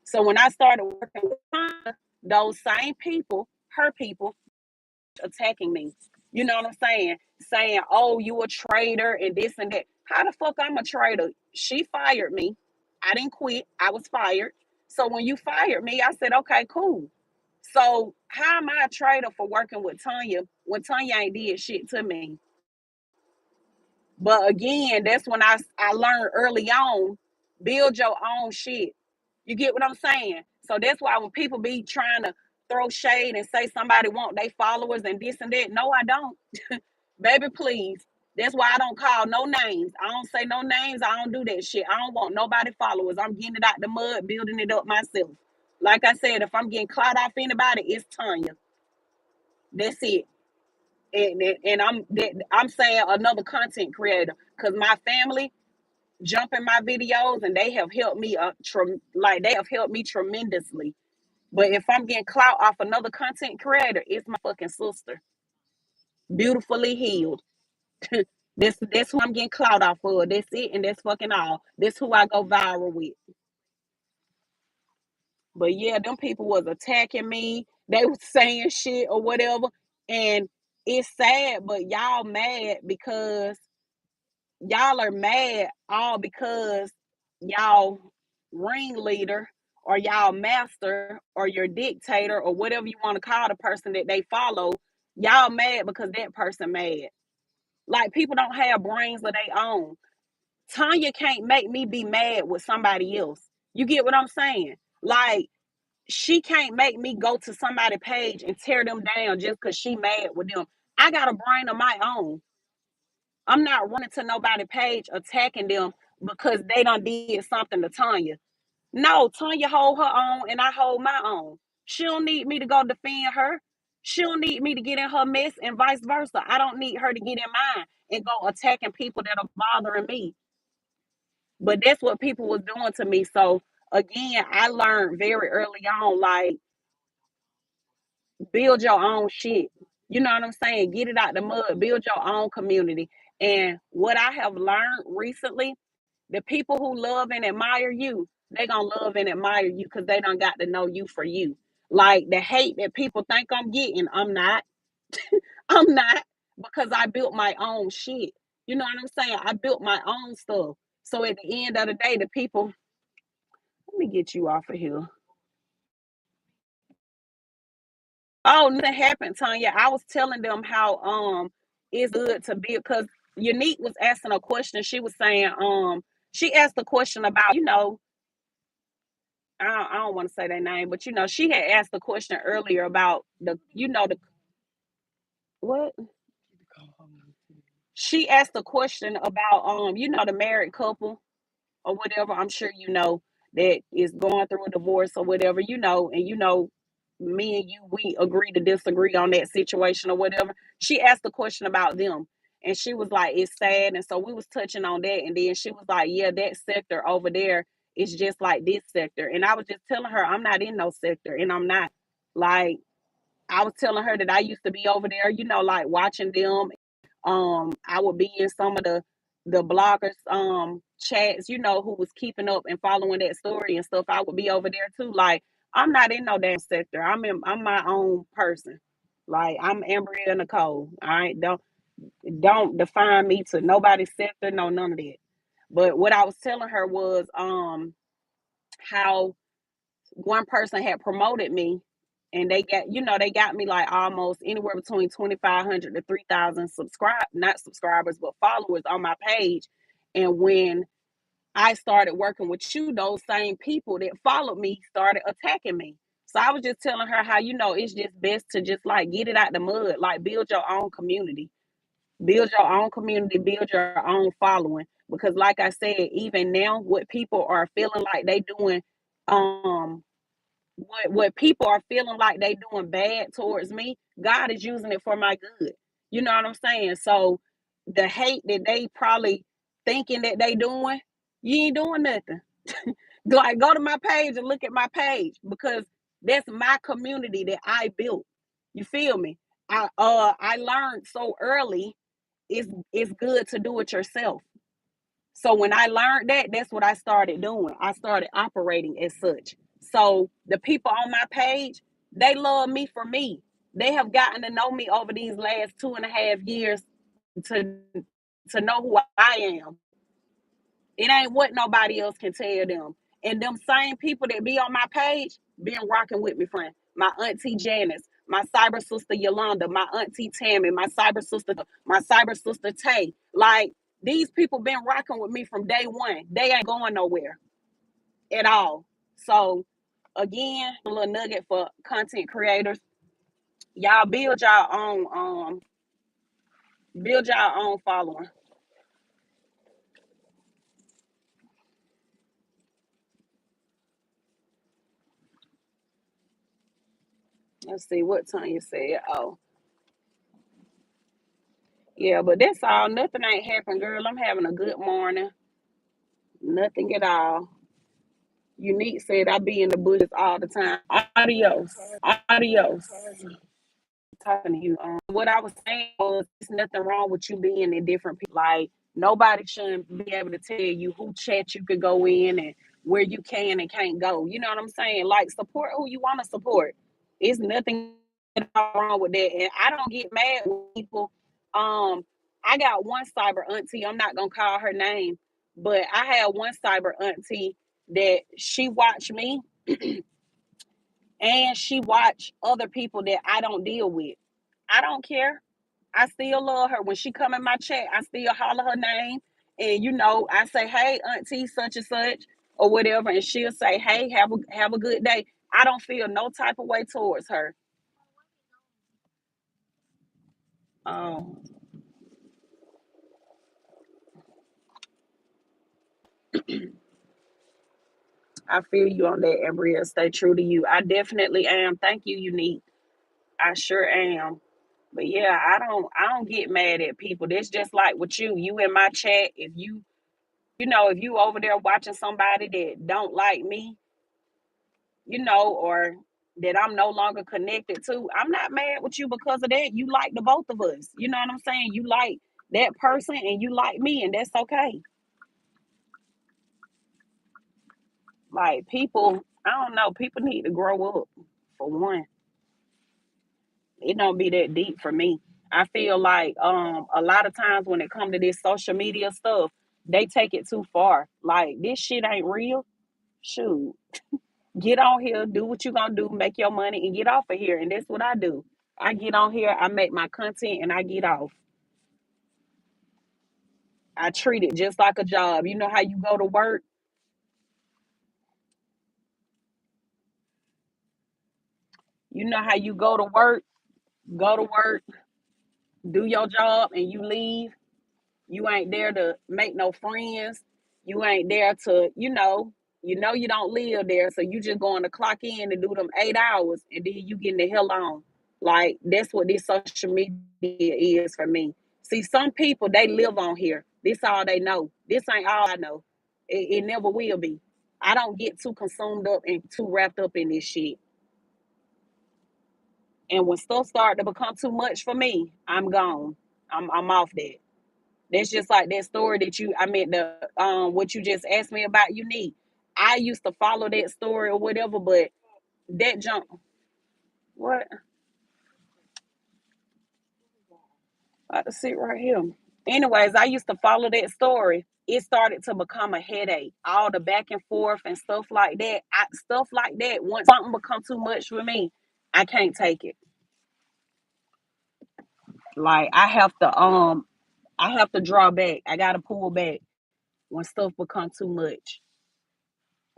So when I started working with Tanya, those same people, her people, attacking me. You know what I'm saying? Saying, "Oh, you a traitor and this and that." How the fuck I'm a traitor? She fired me. I didn't quit. I was fired. So when you fired me, I said, "Okay, cool." So how am I a traitor for working with Tanya when Tanya ain't did shit to me? But again, that's when I learned early on, build your own shit. You get what I'm saying? So that's why when people be trying to throw shade and say somebody want their followers and this and that, no, I don't. Baby, please. That's why I don't call no names. I don't say no names. I don't do that shit. I don't want nobody followers. I'm getting it out the mud, building it up myself. Like I said, if I'm getting clout off anybody, it's Tanya. That's it. And I'm saying another content creator, because my family jump in my videos and they have helped me like they have helped me tremendously. But if I'm getting clout off another content creator, it's my fucking sister, beautifully healed. That's who I'm getting clout off for. That's it, and that's fucking all. That's who I go viral with. But yeah, them people was attacking me. They was saying shit or whatever, and it's sad. But y'all are mad all because y'all ringleader or y'all master or your dictator or whatever you want to call the person that they follow. Y'all mad because that person mad. Like, people don't have brains of their own. Tanya can't make me be mad with somebody else. You get what I'm saying? Like, she can't make me go to somebody's page and tear them down just because she mad with them. I got a brain of my own. I'm not running to nobody page attacking them because they done did something to Tanya. No, Tanya hold her own and I hold my own. She don't need me to go defend her. She don't need me to get in her mess and vice versa. I don't need her to get in mine and go attacking people that are bothering me. But that's what people was doing to me. So again, I learned very early on, like, build your own shit. You know what I'm saying? Get it out the mud, build your own community. And what I have learned recently, the people who love and admire you, they gonna love and admire you because they don't got to know you for you. Like, the hate that people think I'm getting, I'm not. I'm not, because I built my own shit. You know what I'm saying? I built my own stuff. So at the end of the day, the people, let me get you off of here. Oh, nothing happened, Tanya. I was telling them how it's good to be, because Unique was asking a question. She was saying she asked a question about, I don't want to say their name, but she had asked a question earlier about the what she asked a question about the married couple or whatever. I'm sure that is going through a divorce or whatever, and me and you, we agree to disagree on that situation or whatever. She asked a question about them. And she was like, it's sad. And so we was touching on that. And then she was like, yeah, that sector over there is just like this sector. And I was just telling her, I'm not in no sector, and I'm not. Like, I was telling her that I used to be over there, like watching them. I would be in some of the bloggers chats, who was keeping up and following that story and stuff. I would be over there too. Like, I'm not in no damn sector. I'm my own person. Like, I'm Ambria Nicole. All right. Don't define me to nobody's sector, no, none of that. But what I was telling her was how one person had promoted me, and they got me like almost anywhere between 2,500 to 3,000 not subscribers, but followers on my page. And when I started working with you, those same people that followed me started attacking me. So I was just telling her how, it's just best to just like get it out the mud, like build your own community. Build your own community, build your own following. Because like I said, even now, what people are feeling like they doing, um, what people are feeling like they doing bad towards me, God is using it for my good. You know what I'm saying? So the hate that they probably thinking that they doing, you ain't doing nothing. Like, go to my page and look at my page, because that's my community that I built. You feel me? I learned so early, it's good to do it yourself. So when I learned that, that's what I started doing. I started operating as such. So the people on my page, they love me for me. They have gotten to know me over these last 2.5 years to to know who I am. It ain't what nobody else can tell them. And them same people that be on my page been rocking with me, friend. My auntie Janice, my cyber sister Yolanda, my auntie Tammy, my cyber sister Tay. Like, these people been rocking with me from day one. They ain't going nowhere at all. So again, a little nugget for content creators. Y'all build your own following. Let's see what Tanya said. Oh, yeah, but that's all. Nothing ain't happened, girl. I'm having a good morning. Nothing at all. Unique said I be in the bushes all the time. Adios. Adios. Talking to you. What I was saying was, there's nothing wrong with you being in different people. Like, nobody shouldn't be able to tell you who chat you could go in and where you can and can't go. You know what I'm saying? Like, support who you want to support. It's nothing wrong with that. And I don't get mad with people. I got one cyber auntie. I'm not gonna call her name, but I had one cyber auntie that she watched me and she watched other people that I don't deal with. I don't care. I still love her. When she come in my chat, I still holler her name. And I say, hey, auntie, such and such, or whatever, and she'll say, hey, have a good day. I don't feel no type of way towards her. Um, I feel you on that, Ambria. Stay true to you. I definitely am. Thank you, Unique. I sure am. But yeah, I don't get mad at people. That's just like with you. You in my chat, if you over there watching somebody that don't like me, or that I'm no longer connected to, I'm not mad with you because of that. You like the both of us. You know what I'm saying? You like that person and you like me, and that's okay. Like, people, I don't know, people need to grow up, for one. It don't be that deep for me. I feel like a lot of times when it comes to this social media stuff, they take it too far. Like, this shit ain't real. Shoot. Get on here, do what you gonna do, make your money, and get off of here. And that's what I do. I get on here, I make my content, and I get off. I treat it just like a job. You know how you go to work? You know how you go to work, do your job, and you leave. You ain't there to make no friends. You ain't there to, you don't live there. So you just going to clock in and do them 8 hours, and then you getting the hell on. Like, that's what this social media is for me. See, some people they live on here. This all they know. This ain't all I know. It never will be. I don't get too consumed up and too wrapped up in this shit. And when stuff start to become too much for me, I'm gone. I'm off that. That's just like that story that I meant the what you just asked me about. Unique. I used to follow that story or whatever, but that jump. What? I have to sit right here. Anyways, I used to follow that story. It started to become a headache. All the back and forth and stuff like that. Stuff like that. Once something become too much for me, I can't take it. Like I have to draw back. I gotta pull back when stuff become too much.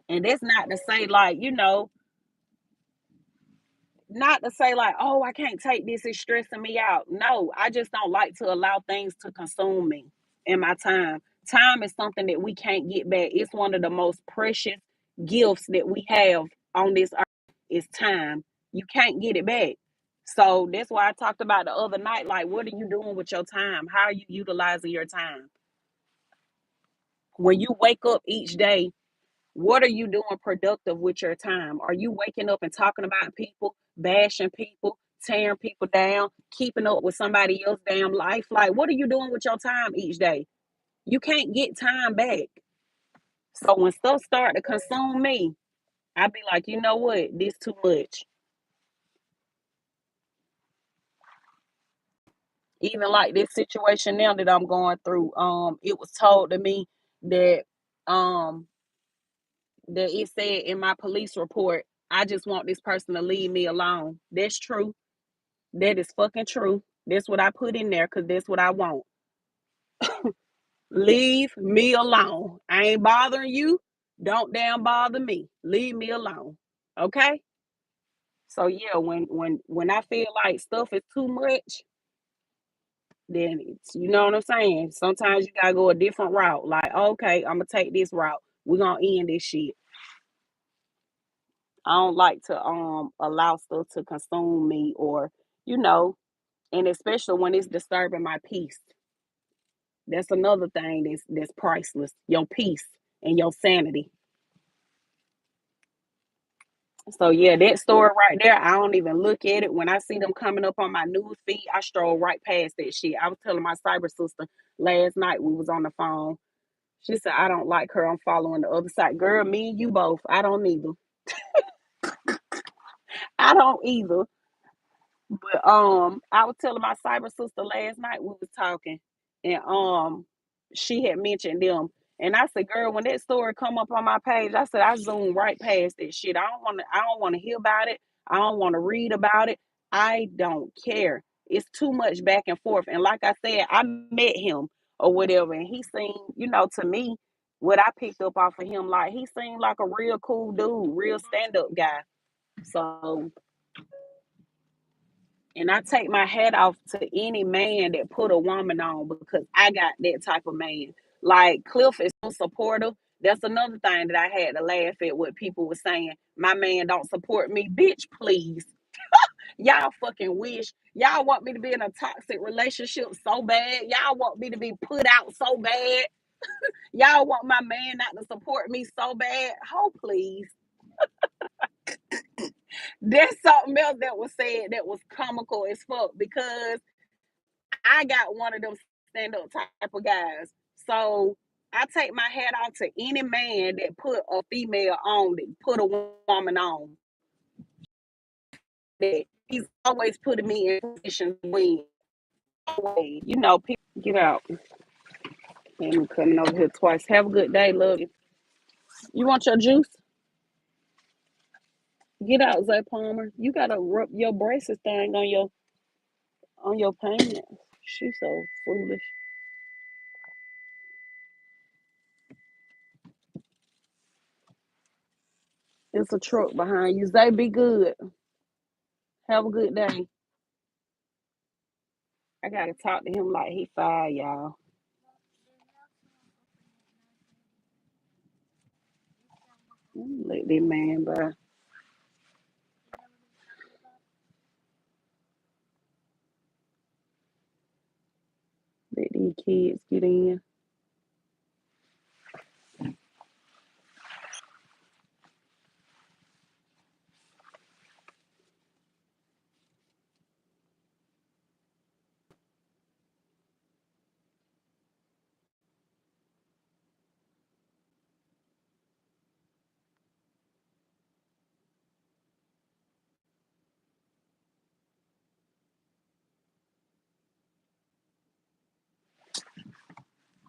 And that's not to say like, not to say like, oh, I can't take this, it's stressing me out. No, I just don't like to allow things to consume me in my time. Time is something that we can't get back. It's one of the most precious gifts that we have on this earth is time. You can't get it back. So that's why I talked about the other night. Like, what are you doing with your time? How are you utilizing your time? When you wake up each day, what are you doing productive with your time? Are you waking up and talking about people, bashing people, tearing people down, keeping up with somebody else's damn life? Like, what are you doing with your time each day? You can't get time back. So when stuff start to consume me, I be like, you know what? This too much. Even like this situation now that I'm going through, it was told to me that um that it said in my police report, I just want this person to leave me alone. That's true. That is fucking true. That's what I put in there because that's what I want. Leave me alone. I ain't bothering you. Don't damn bother me. Leave me alone. Okay? So yeah, when I feel like stuff is too much, then it's you know what I'm saying? Sometimes you gotta go a different route. Like, okay, I'm gonna take this route. We're gonna end this shit. I don't like to allow stuff to consume me or, you know, and especially when it's disturbing my peace. That's another thing that's priceless. Your peace and your sanity. So yeah, that story right there, I don't even look at it. When I see them coming up on my news feed, I stroll right past that shit. I was telling my cyber sister last night we was on the phone. She said, I don't like her. I'm following the other side. Girl, me and you both. I don't either. I don't either. But I was telling my cyber sister last night we was talking, and she had mentioned them, and I said, "Girl, when that story come up on my page, I said I zoom right past that shit. I don't want to hear about it. I don't want to read about it. I don't care. It's too much back and forth. And like I said, I met him or whatever, and he seemed, to me, what I picked up off of him, like he seemed like a real cool dude, real stand up guy. So." And I take my hat off to any man that put a woman on because I got that type of man. Like Cliff is so supportive. That's another thing that I had to laugh at what people were saying. My man don't support me. Bitch, please. Y'all fucking wish. Y'all want me to be in a toxic relationship so bad. Y'all want me to be put out so bad. Y'all want my man not to support me so bad. Oh, please. That's something else that was said that was comical as fuck because I got one of them stand up type of guys. So I take my hat off to any man that put a female on, that put a woman on. That he's always putting me in positions to win. Always. People get out. And I'm coming over here twice. Have a good day, love you. You want your juice? Get out, Zay Palmer. You gotta rub your braces thing on your pants. She's so foolish. It's a truck behind you. Zay, be good. Have a good day. I gotta talk to him like he fired, y'all. Let that man by. These kids get in.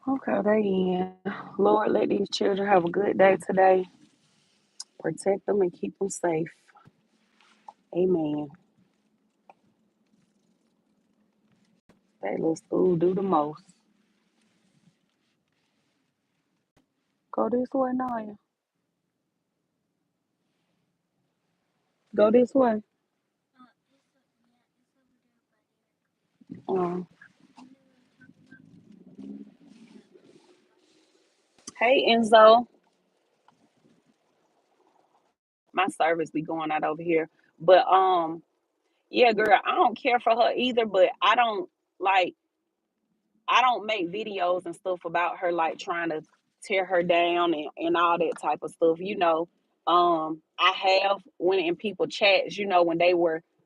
Okay, they in. Lord, let these children have a good day today. Protect them and keep them safe. Amen. That little school do the most. Go this way, Naya. Go this way. Um, hey, Enzo. My service be going out over here. But yeah, girl, I don't care for her either, but like I don't make videos and stuff about her like trying to tear her down and all that type of stuff. I have went in people chats,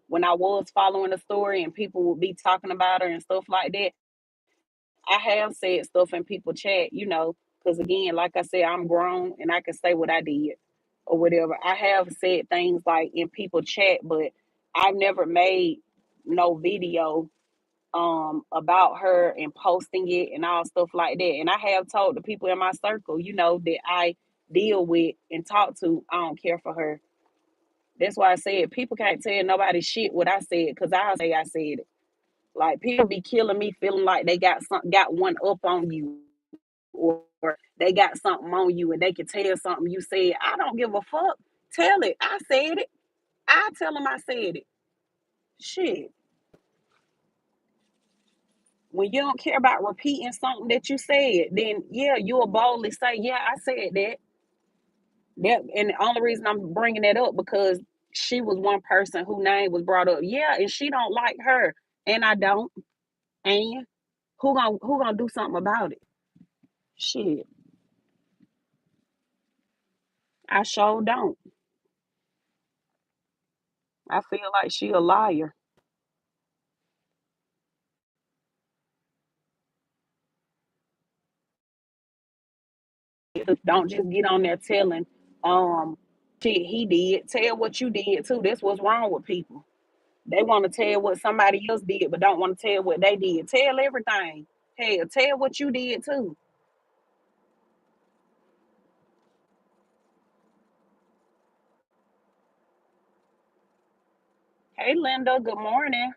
when I was following the story and people would be talking about her and stuff like that. I have said stuff in people chat, because again, like I said, I'm grown and I can say what I did or whatever. I have said things like in people chat, but I've never made no video about her and posting it and all stuff like that. And I have told the people in my circle, that I deal with and talk to, I don't care for her. That's why I said people can't tell nobody shit what I said because I'll say I said it. Like people be killing me feeling like they got one up on you or they got something on you and they can tell something you said. I don't give a fuck. Tell it. I said it. I tell them I said it. Shit. When you don't care about repeating something that you said, then yeah, you'll boldly say, "Yeah, I said that." That, and the only reason I'm bringing that up because she was one person whose name was brought up. Yeah, and she don't like her, and I don't. And who gonna do something about it? Shit, I sure don't. I feel like she a liar. Don't just get on there telling um shit he did. Tell what you did too. That's what's wrong with people. They want to tell what somebody else did, but don't want to tell what they did. Tell everything. Hell, tell what you did too. Hey, Linda. Good morning.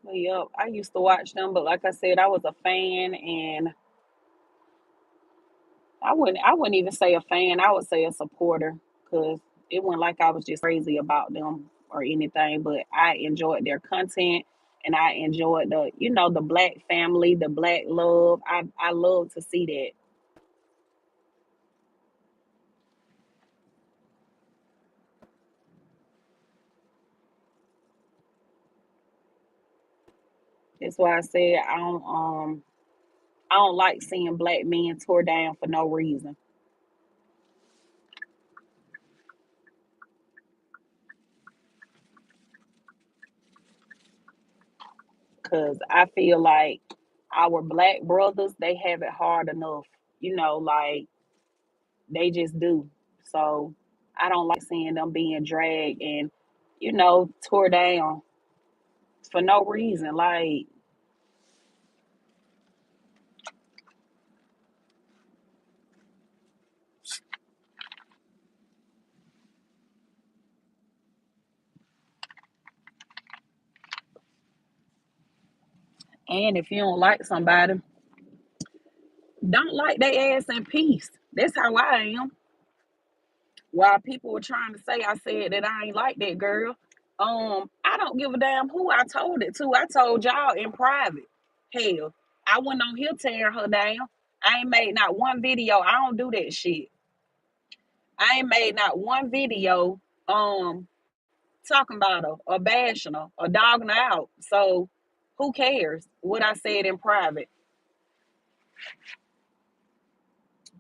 Well, yep, I used to watch them, but like I said, I was a fan, and I wouldn't even say a fan. I would say a supporter because it wasn't like I was just crazy about them or anything. But I enjoyed their content, and I enjoyed the black family, the black love. I love to see that. That's why I said I don't like seeing black men tore down for no reason. Cause I feel like our black brothers, they have it hard enough. Like they just do. So I don't like seeing them being dragged and, tore down for no reason. Like, and if you don't like somebody, don't like their ass in peace. That's how I am. While people were trying to say I said that I ain't like that girl, I don't give a damn who I told it to. I told y'all in private. Hell, I went on here tearing her down. I ain't made not one video. I don't do that shit. I ain't made not one video talking about her or bashing her or dogging her out. So who cares what I said in private?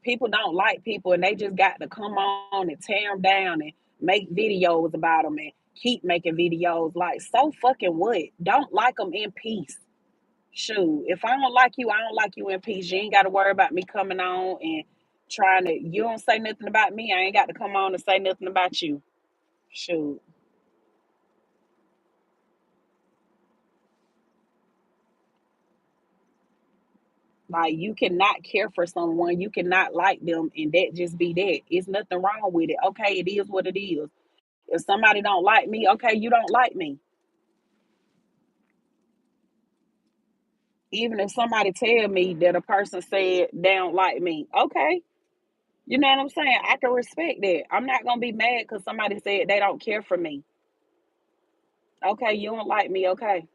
People don't like people and they just got to come on and tear them down and make videos about them and keep making videos. Like, so fucking what? Don't like them in peace. Shoot, if I don't like you, I don't like you in peace. You ain't got to worry about me coming on and trying to, you don't say nothing about me. I ain't got to come on and say nothing about you. Shoot. Like, you cannot care for someone, you cannot like them, and that just be that. It's nothing wrong with it. Okay, it is what it is. If somebody don't like me, okay, you don't like me. Even if somebody tell me that a person said they don't like me, okay, you know what I'm saying? I can respect that. I'm not gonna be mad because somebody said they don't care for me. Okay, you don't like me, okay.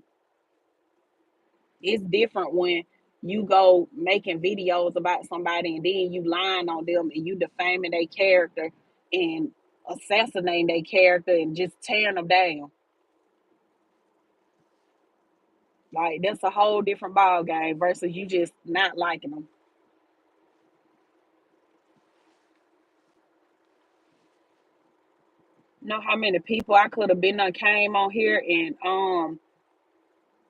It's different when you go making videos about somebody and then you lying on them and you defaming their character and assassinating their character and just tearing them down. Like, that's a whole different ball game versus you just not liking them. Know how many people I could have been on came on here and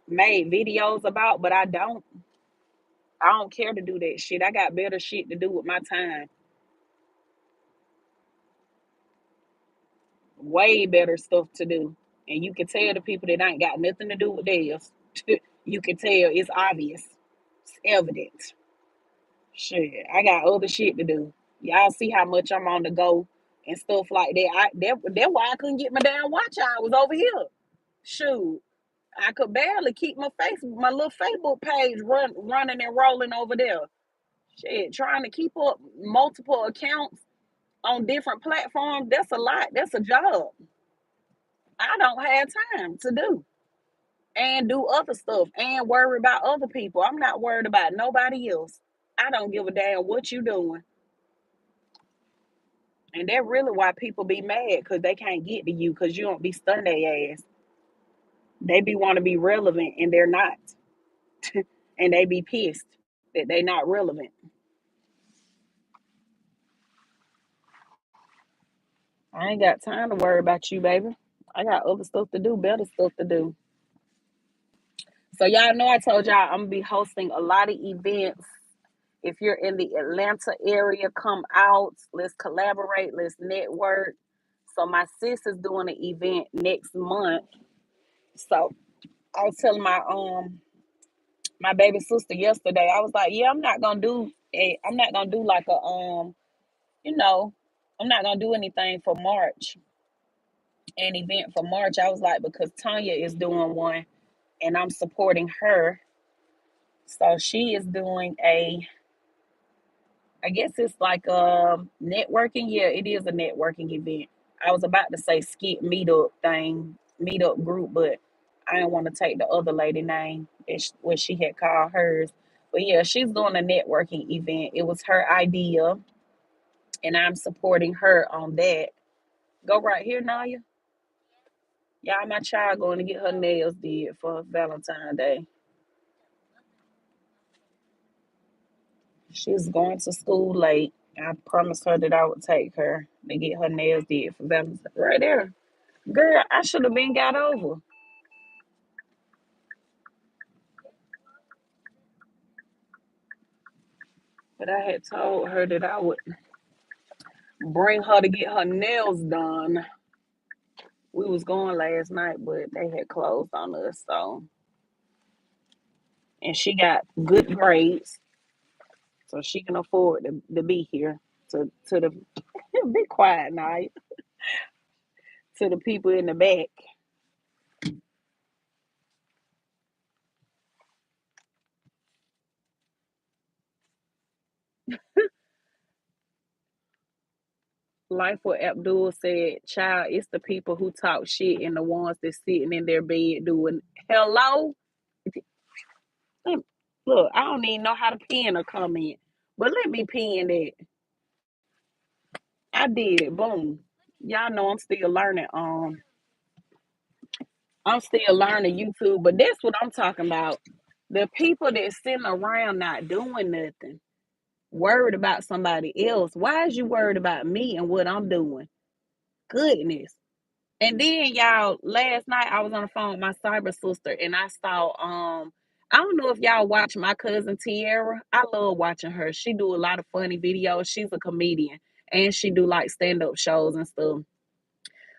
made videos about, but I don't. I don't care to do that shit. I got better shit to do with my time. Way better stuff to do. And you can tell the people that ain't got nothing to do with theirs. You can tell it's obvious. It's evident. Shit. I got other shit to do. Y'all see how much I'm on the go and stuff like that. That's why I couldn't get my damn watch hours over here. Shoot. I could barely keep my little Facebook page running and rolling over there. Shit, trying to keep up multiple accounts on different platforms, that's a lot. That's a job. I don't have time to do and do other stuff and worry about other people. I'm not worried about nobody else. I don't give a damn what you doing. And that's really why people be mad because they can't get to you because you don't be stunning their ass. They be want to be relevant and they're not. And they be pissed that they not relevant. I ain't got time to worry about you, baby. I got other stuff to do, better stuff to do. So y'all know I told y'all I'm gonna be hosting a lot of events. If you're in the Atlanta area, come out. Let's collaborate. Let's network. So my sis is doing an event next month. So I was telling my baby sister yesterday. I was like, yeah, I'm not gonna do like a you know, I'm not gonna do anything for March, an event for March. I was like, because Tanya is doing one and I'm supporting her. So she is doing I guess it's like networking. Yeah, it is a networking event. I was about to say skip meetup group, but I didn't want to take the other lady name what she had called hers. But yeah, she's doing a networking event. It was her idea, and I'm supporting her on that. Go right here, Naya. Y'all, my child going to get her nails did for Valentine's Day. She's going to school late. I promised her that I would take her to get her nails did for Valentine's. Right there. Girl, I should have been got over. But I had told her that I would bring her to get her nails done. We was going last night, but they had closed on us, so and she got good grades, so she can afford to be here to the be quiet night to the people in the back. Life what Abdul said, child, it's the people who talk shit and the ones that sitting in their bed doing hello. Look, I don't even know how to pin a comment, but let me pin that. I did it. Boom. Y'all know I'm still learning. I'm still learning YouTube, but that's what I'm talking about. The people that sitting around not doing nothing, worried about somebody else. Why is you worried about me and what I'm doing? Goodness. And then y'all, last night I was on the phone with my cyber sister and I saw I don't know if y'all watch my cousin Tiara. I love watching her. She do a lot of funny videos. She's a comedian and she do like stand-up shows and stuff.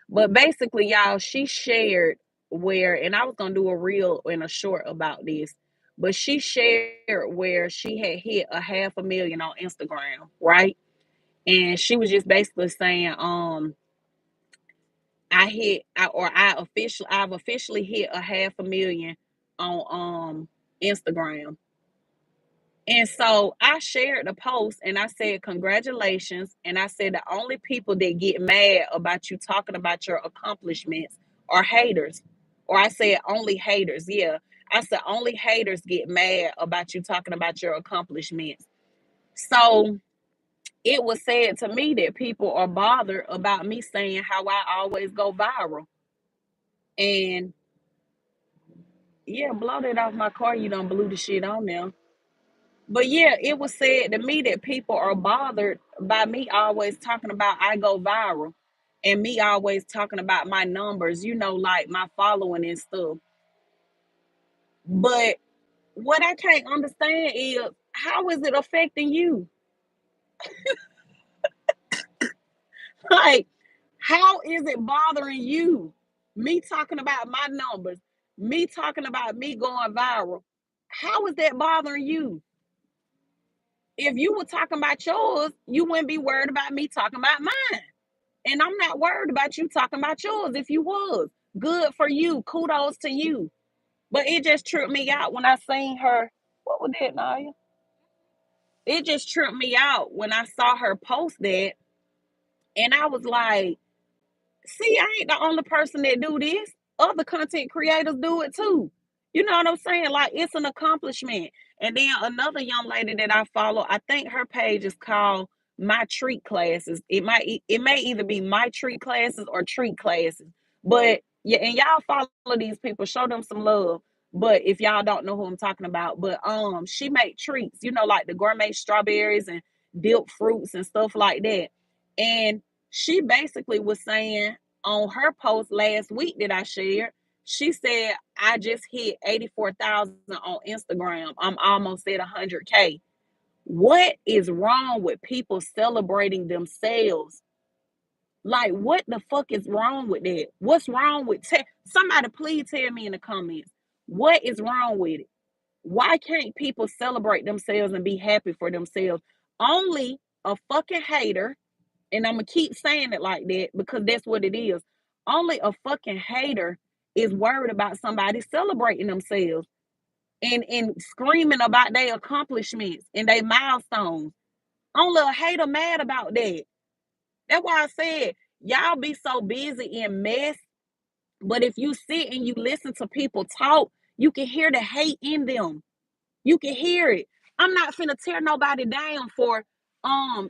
But basically, y'all, she shared where, and I was gonna do a reel and a short about this, but she shared where she had hit a 500,000 on Instagram, right? And she was just basically saying, I've officially hit a 500,000 on Instagram. And so I shared the post and I said, congratulations. And I said, the only people that get mad about you talking about your accomplishments are haters. Or I said, only haters. Yeah. I said, only haters get mad about you talking about your accomplishments. So it was said to me that people are bothered about me saying how I always go viral. And yeah, blow that off my car. You don't blew the shit on there. But yeah, it was said to me that people are bothered by me always talking about I go viral and me always talking about my numbers, like my following and stuff. But what I can't understand is how is it affecting you? Like, how is it bothering you? Me talking about my numbers, me talking about me going viral. How is that bothering you? If you were talking about yours, you wouldn't be worried about me talking about mine. And I'm not worried about you talking about yours if you was. Good for you. Kudos to you. But it just tripped me out when I seen her. What was that, Naya? It just tripped me out when I saw her post that. And I was like, see, I ain't the only person that do this. Other content creators do it too. You know what I'm saying? Like it's an accomplishment. And then another young lady that I follow, I think her page is called My Treat Classes. It may either be My Treat Classes or Treat Classes. But yeah, and y'all follow these people, show them some love. But if y'all don't know who I'm talking about, but she make treats, like the gourmet strawberries and dipped fruits and stuff like that. And she basically was saying on her post last week that I shared, she said, I just hit 84,000 on Instagram. I'm almost at 100K. What is wrong with people celebrating themselves? Like, what the fuck is wrong with that? What's wrong with somebody please tell me in the comments. What is wrong with it? Why can't people celebrate themselves and be happy for themselves? Only a fucking hater, and I'm gonna keep saying it like that because that's what it is. Only a fucking hater is worried about somebody celebrating themselves and screaming about their accomplishments and their milestones. Only a hater mad about that. That's why I said y'all be so busy in mess, but if you sit and you listen to people talk, you can hear the hate in them. You can hear it. I'm not finna tear nobody down for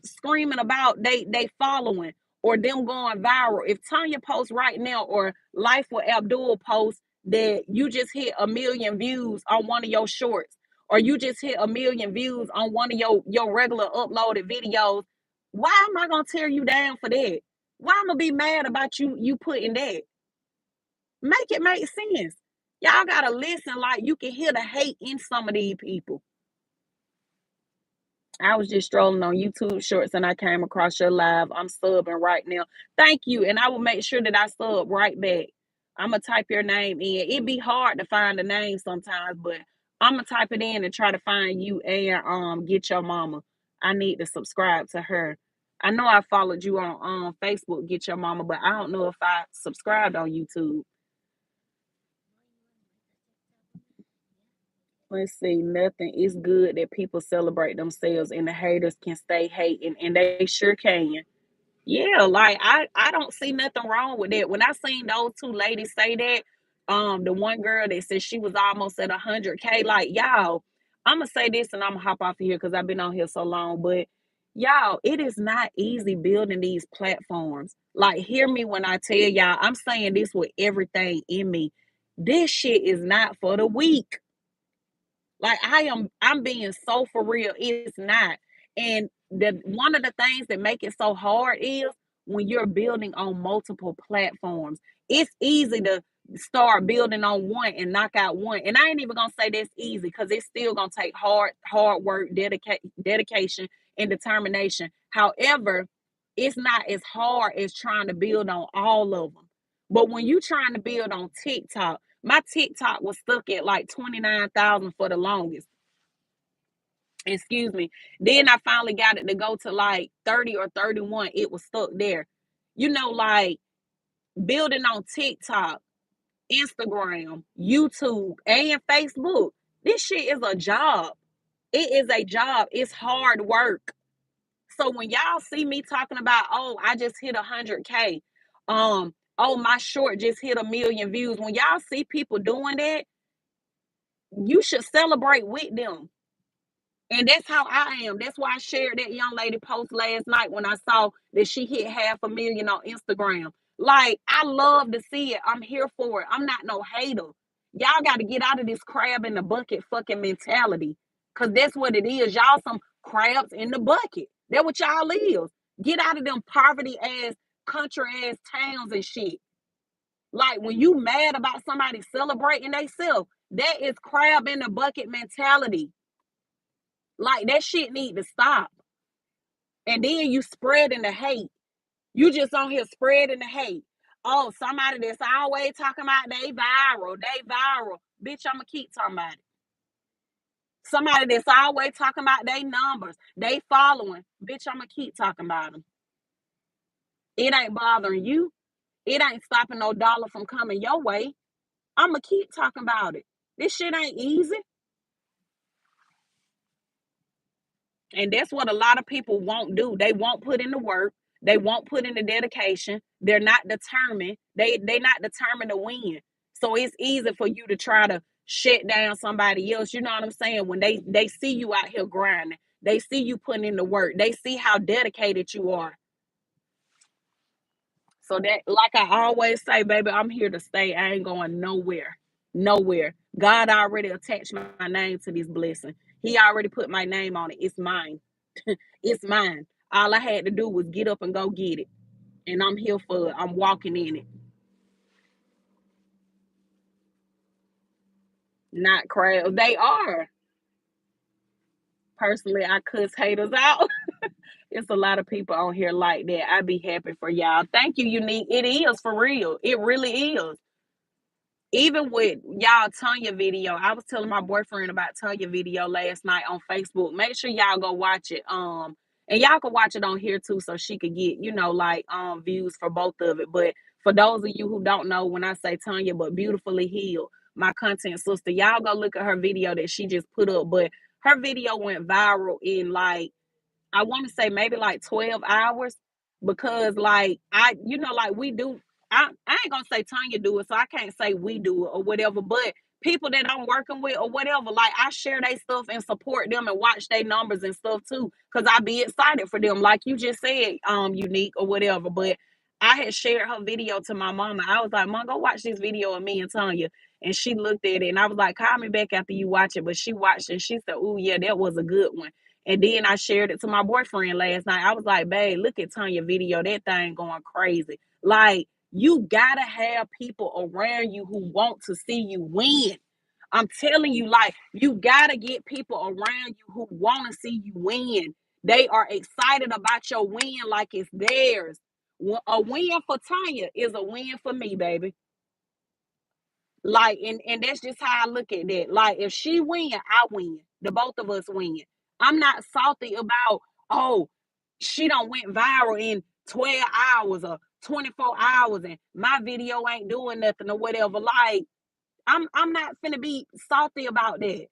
screaming about they following or them going viral. If Tanya posts right now or Life with Abdul posts that you just hit 1 million views on one of your shorts or you just hit 1 million views on one of your regular uploaded videos, why am I gonna tear you down for that? Why am I gonna be mad about you putting that? Make it make sense. Y'all gotta listen like you can hear the hate in some of these people. I was just strolling on YouTube Shorts and I came across your live. I'm subbing right now. Thank you. And I will make sure that I sub right back. I'm going to type your name in. It'd be hard to find the name sometimes, but I'm going to type it in and try to find you and get your mama. I need to subscribe to her. I know I followed you on Facebook, Get Your Mama, but I don't know if I subscribed on YouTube. Let's see, nothing. It's good that people celebrate themselves and the haters can stay hating, and they sure can. Yeah, like I don't see nothing wrong with that. When I seen those two ladies say that, the one girl that said she was almost at 100K, like y'all, I'm gonna say this and I'm gonna hop off of here because I've been on here so long, but Y'all, it is not easy building these platforms. Like, hear me when I tell y'all, I'm saying this with everything in me. This shit is not for the weak. Like, I'm being so for real. It's not. And the one of the things that make it so hard is when you're building on multiple platforms. It's easy to start building on one and knock out one. And I ain't even gonna say that's easy because it's still gonna take hard work, dedication, and determination. However, it's not as hard as trying to build on all of them. But when you trying to build on TikTok, my TikTok was stuck at like 29,000 for the longest. Excuse me. Then I finally got it to go to like 30 or 31. It was stuck there. You know, like building on TikTok, Instagram, YouTube, and Facebook. This shit is a job. It is a job. It's hard work. So when y'all see me talking about, oh, I just hit 100K, oh, my short just hit 1 million views. When y'all see people doing that, you should celebrate with them. And that's how I am. That's why I shared that young lady post last night when I saw that she hit 500,000 on Instagram. Like, I love to see it. I'm here for it. I'm not no hater. Y'all got to get out of this crab in the bucket fucking mentality. Cause that's what it is. Y'all some crabs in the bucket. That's what y'all is. Get out of them poverty ass, country ass towns and shit. Like when you mad about somebody celebrating themselves, that is crab in the bucket mentality. Like that shit need to stop. And then you spreading the hate. You just on here spreading the hate. Oh, somebody that's always talking about they viral, they viral. Bitch, I'ma keep talking about it. Somebody that's always talking about they numbers, they following. Bitch, I'ma keep talking about them. It ain't bothering you. It ain't stopping no dollar from coming your way. I'ma keep talking about it. This shit ain't easy. And that's what a lot of people won't do. They won't put in the work. They won't put in the dedication. They're not determined. They not determined to win. So it's easy for you to try to shut down somebody else. You know what I'm saying? When they see you out here grinding, they see you putting in the work. They see how dedicated you are. So that, like I always say, baby, I'm here to stay. I ain't going nowhere. Nowhere. God already attached my name to this blessing. He already put my name on it. It's mine. It's mine. All I had to do was get up and go get it. And I'm here for it. I'm walking in it. Not crabs. They are. Personally, I cuss haters out. It's a lot of people on here like that. I'd be happy for y'all. Thank you, Unique. It is for real. It really is. Even with y'all Tanya video, I was telling my boyfriend about Tanya video last night on Facebook. Make sure y'all go watch it. And y'all can watch it on here too, so she could get, like views for both of it. But for those of you who don't know, when I say Tanya, but beautifully healed, my content sister, y'all go look at her video that she just put up. But her video went viral in like I want to say maybe like 12 hours because like like we do. I ain't gonna say Tanya do it, so I can't say we do it or whatever, but people that I'm working with or whatever, like I share their stuff and support them and watch their numbers and stuff too. Cause I be excited for them, like you just said, Unique or whatever. But I had shared her video to my mama. I was like, Mom, go watch this video of me and Tanya. And she looked at it and I was like, call me back after you watch it. But she watched it and she said, oh yeah, that was a good one. And then I shared it to my boyfriend last night. I was like, babe, look at Tanya video. That thing going crazy. Like, you gotta have people around you who want to see you win. I'm telling you, like, you gotta get people around you who want to see you win. They are excited about your win like it's theirs. A win for Tanya is a win for me, baby. Like, and that's just how I look at that. Like, if she win, I win. The both of us win. I'm not salty about, oh, she done went viral in 12 hours or 24 hours and my video ain't doing nothing or whatever. Like, I'm not finna be salty about that.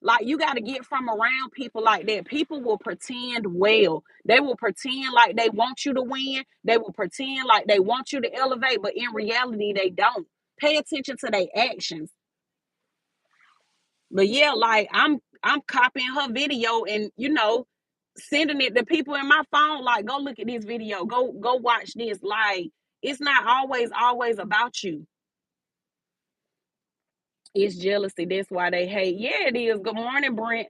Like, you got to get from around people like that. People will pretend well. They will pretend like they want you to win. They will pretend like they want you to elevate, but in reality, they don't. Pay attention to their actions. But yeah, like I'm copying her video, and sending it to people in my phone, like, go look at this video, go watch this. Like, it's not always about you. It's jealousy. That's why they hate. Yeah, it is. Good morning, Brent.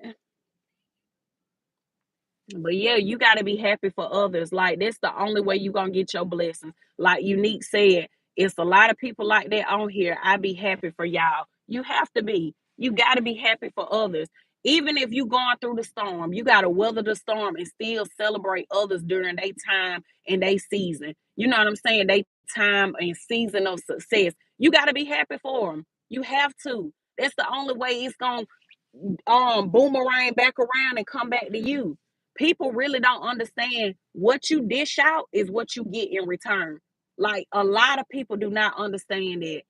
But yeah, you got to be happy for others. Like, that's the only way you going to get your blessings. Like Unique said, it's a lot of people like that on here. I be happy for y'all. You have to be. You got to be happy for others. Even if you going through the storm, you got to weather the storm and still celebrate others during their time and their season. You know what I'm saying? They time and season of success. You got to be happy for them. You have to. That's the only way it's going to boomerang back around and come back to you. People really don't understand what you dish out is what you get in return. Like, a lot of people do not understand that.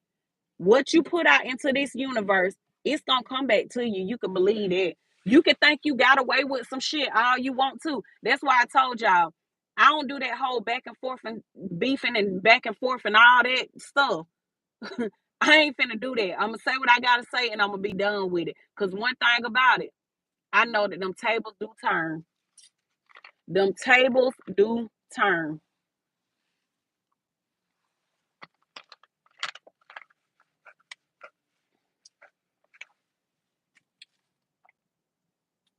What you put out into this universe, it's gonna come back to you. You can believe it. You can think you got away with some shit all you want to. That's why I told y'all, I don't do that whole back and forth and beefing and back and forth and all that stuff. I ain't finna do that. I'm gonna say what I gotta say and I'm gonna be done with it. Cause one thing about it, I know that them tables do turn. Them tables do turn.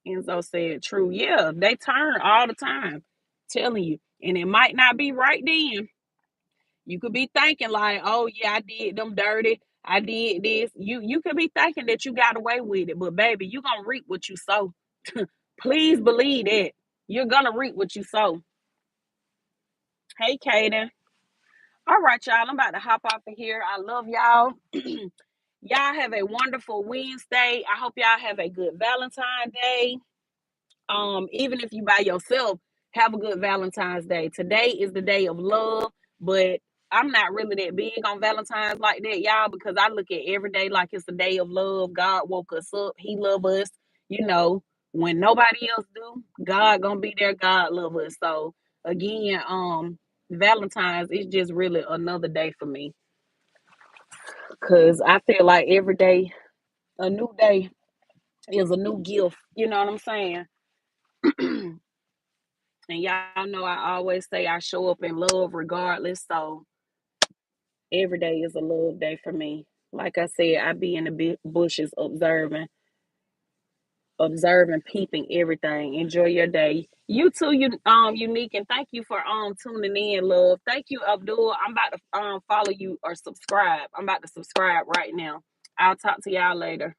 Enzo said, true. Yeah, they turn all the time. Telling you. And it might not be right then. You could be thinking like, oh yeah, I did them dirty. I did this. You could be thinking that you got away with it, but baby, you gonna reap what you sow. Please believe that. You're gonna reap what you sow. Hey, Kaden. All right, y'all. I'm about to hop off of here. I love y'all. Y'all have a wonderful Wednesday. I hope y'all have a good Valentine's Day. Even if you by yourself, have a good Valentine's Day. Today is the day of love, but I'm not really that big on Valentine's like that, y'all, because I look at every day like it's a day of love. God woke us up. He love us. You know, when nobody else do, God gonna be there. God love us. So again, Valentine's is just really another day for me. Cause I feel like every day, a new day is a new gift. You know what I'm saying? And y'all know I always say I show up in love regardless. So every day is a love day for me. Like I said, I be in the bushes observing, peeping everything. Enjoy your day. You too, Unique, and thank you for tuning in, love. Thank you, Abdul. I'm about to follow you or subscribe. I'm about to subscribe right now. I'll talk to y'all later.